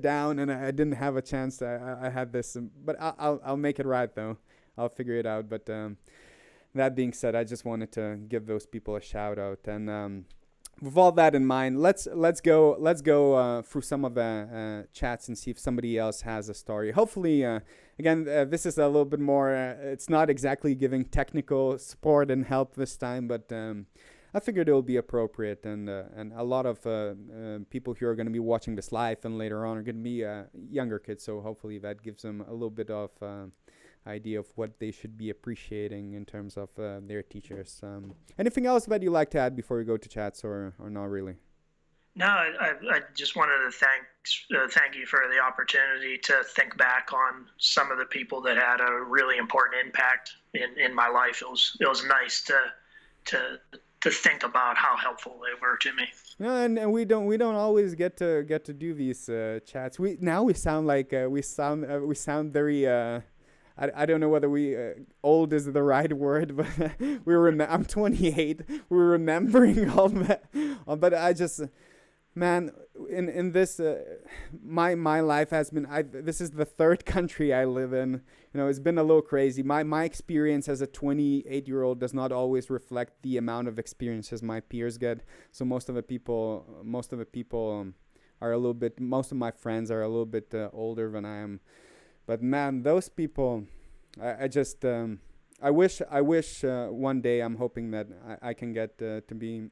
down, and I didn't have a chance. I had this, but I'll make it right though. I'll figure it out. But that being said, I just wanted to give those people a shout out. And with all that in mind, let's go through some of the chats and see if somebody else has a story. Hopefully, again, this is a little bit more. It's not exactly giving technical support and help this time, but I figured it will be appropriate. And a lot of people who are going to be watching this live and later on are going to be younger kids. So hopefully that gives them a little bit of idea of what they should be appreciating in terms of their teachers. Anything else that you like to add before we go to chats, or not really? No, I just wanted to thank you for the opportunity to think back on some of the people that had a really important impact in my life. It was nice to think about how helpful they were to me. No, and we don't always get to do these chats. We sound like we sound very. I don't know whether old is the right word, but I'm 28. We're remembering all that, but I just, man, in this, my life has been. This is the third country I live in. It's been a little crazy. My experience as a 28-year-old does not always reflect the amount of experiences my peers get. So most of the people are a little bit. Most of my friends are a little bit older than I am. But man, those people, I just, I wish one day, I'm hoping that I can get to be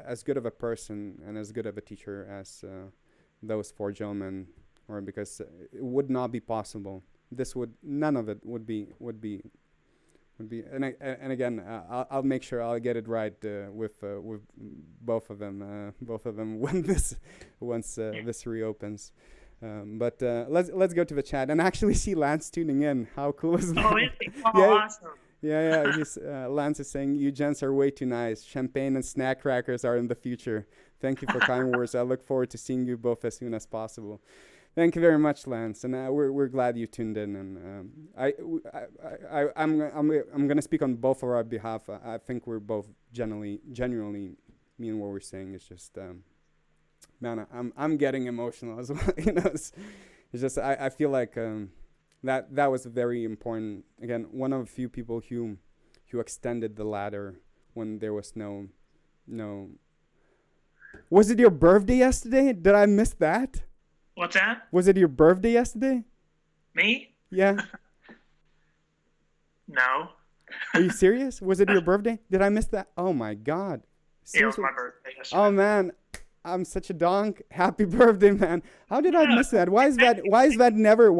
as good of a person and as good of a teacher as those four gentlemen, or because it would not be possible. None of it would be. And again, I'll make sure I'll get it right with both of them once this reopens. But let's go to the chat and actually see Lance tuning in. How cool is that? Oh, really? Oh, yeah, awesome. Yeah. Lance is saying, you gents are way too nice. Champagne and snack crackers are in the future. Thank you for kind words. I look forward to seeing you both as soon as possible. Thank you very much, Lance, and we're glad you tuned in. And I'm gonna speak on both of our behalf. I think we're both genuinely mean what we're saying. It's just. Man, I'm getting emotional as well. It's just I feel like that was very important. Again, one of a few people who extended the ladder when there was no. Was it your birthday yesterday? Did I miss that? What's that? Was it your birthday yesterday? Me? Yeah. No. Are you serious? Was it your birthday? Did I miss that? Oh my God. Seriously? It was my birthday yesterday. Oh man. I'm such a donk. Happy birthday, man. How did I miss that? Why was I never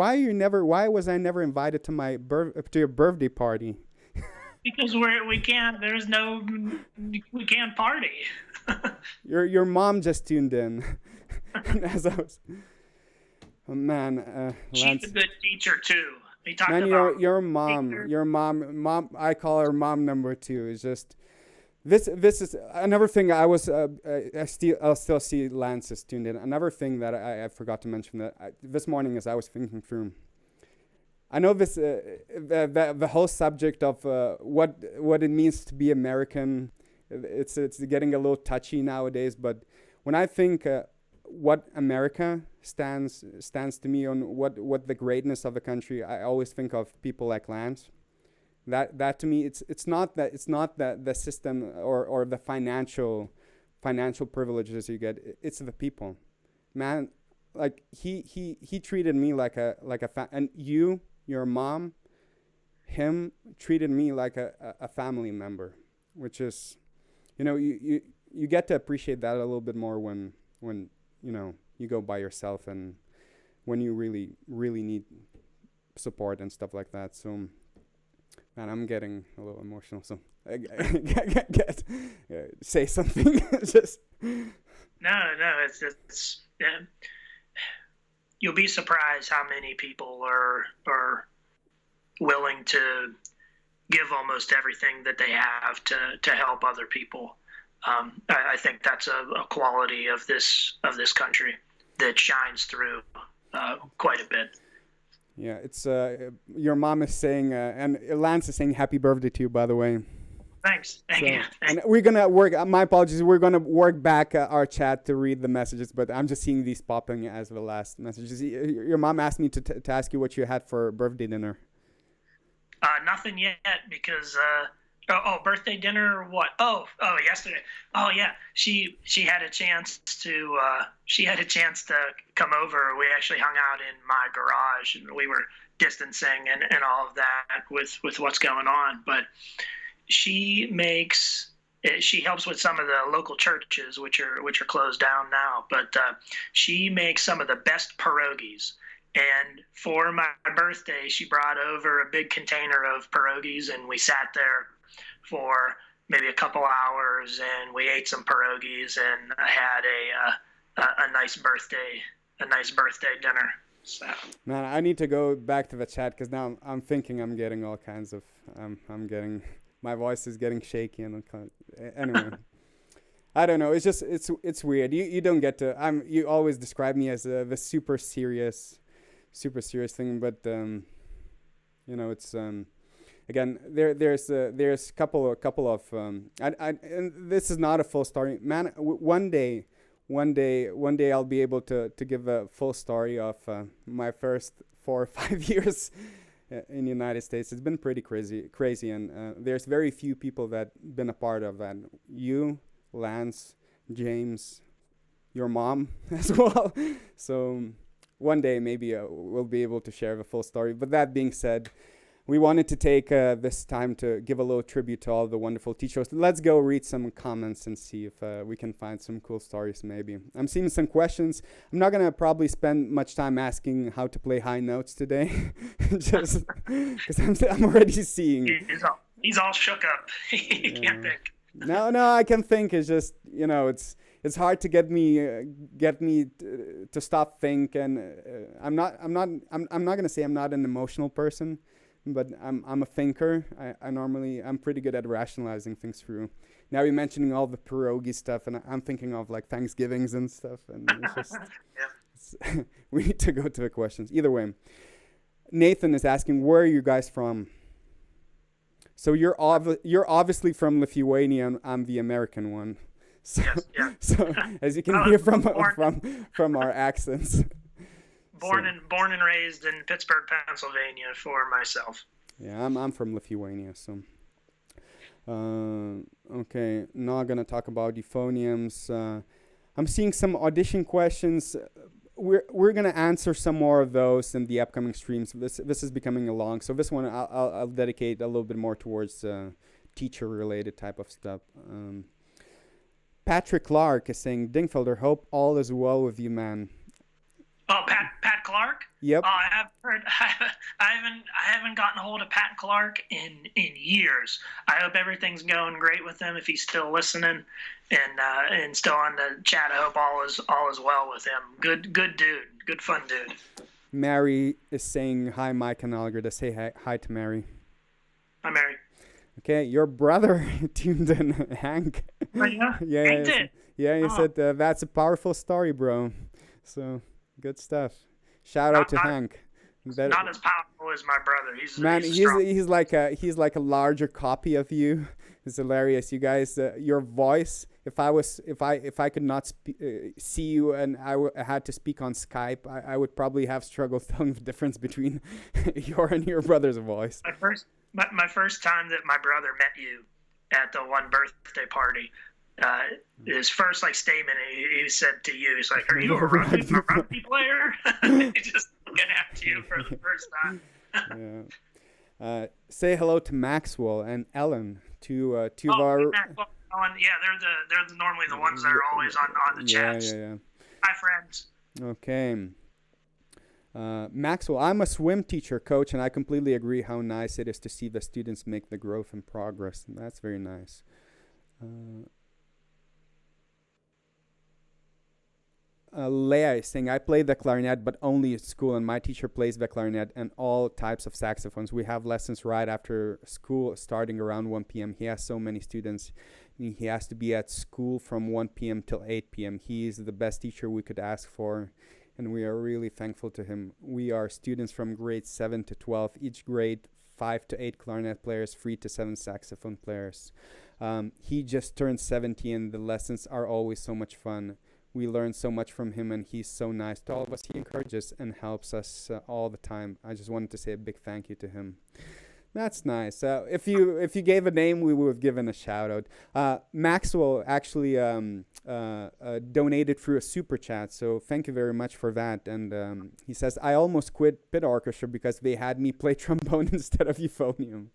invited to your birthday party? Because we can't party. Your mom just tuned in. As I was, oh man, she's a good teacher too. He talked man, about your mom, I call her mom number 2. Is just This is another thing. I'll still see Lance is tuned in. Another thing that I forgot to mention that this morning as I was thinking through. I know this the whole subject of what it means to be American. It's getting a little touchy nowadays. But when I think what America stands to me on what the greatness of the country, I always think of people like Lance. That to me, it's not the system or the financial privileges you get. It's the people, man. Like he treated me like a and your mom, him treated me like a family member, which is, you get to appreciate that a little bit more when you go by yourself and when you really need support and stuff like that. So. Man, I'm getting a little emotional, so say something. Just no, it's yeah. You'll be surprised how many people are willing to give almost everything that they have to help other people. I think that's a quality of this country that shines through quite a bit. Yeah, it's your mom is saying, and Lance is saying happy birthday to you, by the way. Thanks. Thank you. And we're going to work, my apologies, we're going to work back our chat to read the messages, but I'm just seeing these popping as the last messages. Your mom asked me to ask you what you had for birthday dinner. Nothing yet because birthday dinner or what? Yesterday. Oh yeah, she had a chance to come over. We actually hung out in my garage and we were distancing and all of that with what's going on. But she makes she helps with some of the local churches which are closed down now. But she makes some of the best pierogies. And for my birthday, she brought over a big container of pierogies, and we sat there for maybe a couple hours, and we ate some pierogies, and I had a nice birthday dinner. So. Man, I need to go back to the chat because now I'm thinking I'm getting all kinds of my voice is getting shaky and anyway. I don't know. It's just it's weird. You don't get to. You always describe me as the super serious thing, but it's again there's a couple of and this is not a full story, man. One day I'll be able to give a full story of my first 4 or 5 years in the United States. It's been pretty crazy, and there's very few people that been a part of that. You, Lance, James, your mom as well. So one day maybe we'll be able to share the full story. But that being said, we wanted to take this time to give a little tribute to all the wonderful teachers. Let's go read some comments and see if we can find some cool stories maybe. I'm seeing some questions. I'm not going to probably spend much time asking how to play high notes today. Just because I'm already seeing. He's all shook up. He can't think. No, I can think. It's just, it's hard to get me to stop think, and I'm not going to say I'm not an emotional person, but I'm a thinker. I'm pretty good at rationalizing things through. Now you're mentioning all the pierogi stuff, and I'm thinking of like Thanksgivings and stuff, and it's just we need to go to the questions. Either way, Nathan is asking, where are you guys from? So you're obviously from Lithuania, and I'm the American one. So, yes. So as you can hear from our accents. Born and raised in Pittsburgh, Pennsylvania for myself. Yeah, I'm from Lithuania, so okay, not gonna talk about euphoniums. I'm seeing some audition questions. We're gonna answer some more of those in the upcoming streams. This is becoming a long, so this one I'll dedicate a little bit more towards teacher related type of stuff. Patrick Clark is saying, Dingfelder, hope all is well with you, man. Oh, Pat Clark? Yep. Oh, I have heard. I haven't gotten a hold of Pat Clark in years. I hope everything's going great with him if he's still listening and still on the chat. I hope all is well with him. Good dude. Good fun dude. Mary is saying hi, Mike and Algerda. Say hi to Mary. Hi, Mary. Okay, your brother tuned in, Hank. Oh, yeah? Yeah, Hank did? Yeah, he said that's a powerful story, bro. So good stuff. Shout out to Hank. Not as powerful as my brother. He's like a larger copy of you. It's hilarious, you guys. Your voice. If I could not see you and I had to speak on Skype, I would probably have struggled telling the difference between your brother's voice. My first time that my brother met you at the one birthday party. His first statement he said to you, he's like, "Are you a rugby player?" He's just looking at you for the first time. Yeah. Say hello to Maxwell and Ellen, two of our. Yeah, they're normally the ones that are always on the chats. Yeah. Hi, friends. Okay. Maxwell, I'm a swim teacher, coach, and I completely agree how nice it is to see the students make the growth and progress. That's very nice. Leah is saying, I play the clarinet, but only at school, and my teacher plays the clarinet and all types of saxophones. We have lessons right after school, starting around 1 p.m. He has so many students. He has to be at school from 1 p.m. till 8 p.m. He is the best teacher we could ask for, and we are really thankful to him. We are students from grades 7 to 12, each grade 5 to 8 clarinet players, 3 to 7 saxophone players. He just turned 70, and the lessons are always so much fun. We learn so much from him, and he's so nice to all of us. He encourages and helps us all the time. I just wanted to say a big thank you to him. That's nice. If you gave a name, we would have given a shout out. Maxwell actually donated through a super chat, so thank you very much for that. And he says, I almost quit pit orchestra because they had me play trombone instead of euphonium,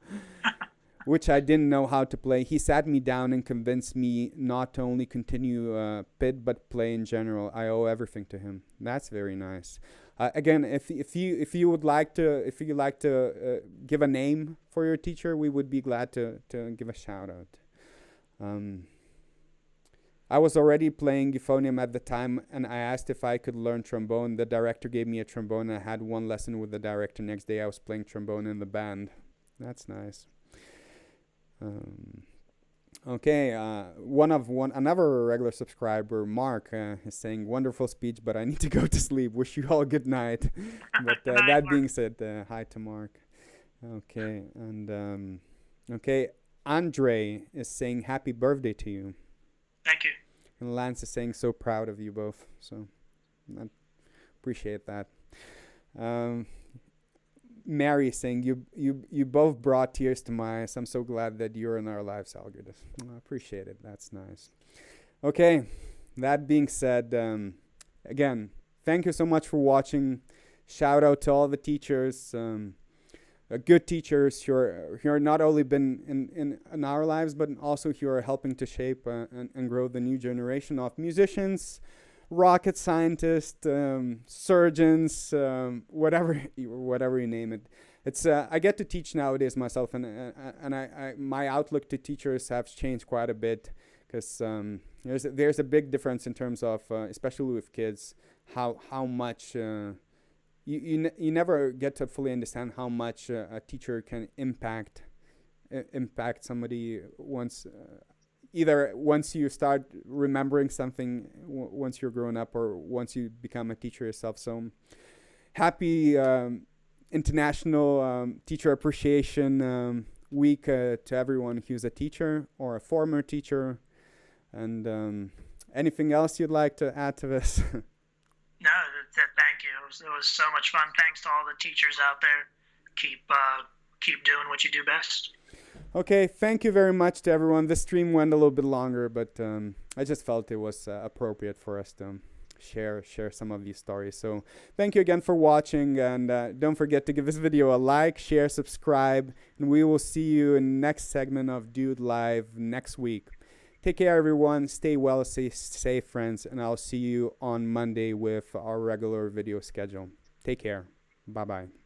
which I didn't know how to play. He sat me down and convinced me not to only continue pit but play in general. I owe everything to him. That's very nice. Again, if you would like to give a name for your teacher, we would be glad to give a shout out. I was already playing euphonium at the time, and I asked if I could learn trombone. The director gave me a trombone, and I had one lesson with the director. Next day, I was playing trombone in the band. That's nice. Okay, another regular subscriber, Mark, is saying, wonderful speech, but I need to go to sleep. Wish you all a good night. But that being said, hi to Mark. Okay, and okay, Andre is saying happy birthday to you. Thank you. And Lance is saying so proud of you both. So I appreciate that. Mary saying you both brought tears to my eyes. I'm so glad that you're in our lives, Algirdas. I appreciate it. That's nice. Okay, that being said, again, thank you so much for watching. Shout out to all the teachers, good teachers who are not only been in our lives, but also who are helping to shape and grow the new generation of musicians, rocket scientists, surgeons, whatever you name it. It's I get to teach nowadays myself, and I my outlook to teachers has changed quite a bit, because there's a big difference in terms of especially with kids, how much you never get to fully understand how much a teacher can impact somebody once. Either once you start remembering something once you're grown up, or once you become a teacher yourself. So happy International Teacher Appreciation Week to everyone who's a teacher or a former teacher. And anything else you'd like to add to this? No, thank you. It was so much fun. Thanks to all the teachers out there. Keep doing what you do best. Okay, thank you very much to everyone. The stream went a little bit longer, but I just felt it was appropriate for us to share some of these stories. So thank you again for watching, and don't forget to give this video a like, share, subscribe, and we will see you in the next segment of Dude Live next week. Take care, everyone. Stay well, stay safe, friends, and I'll see you on Monday with our regular video schedule. Take care. Bye-bye.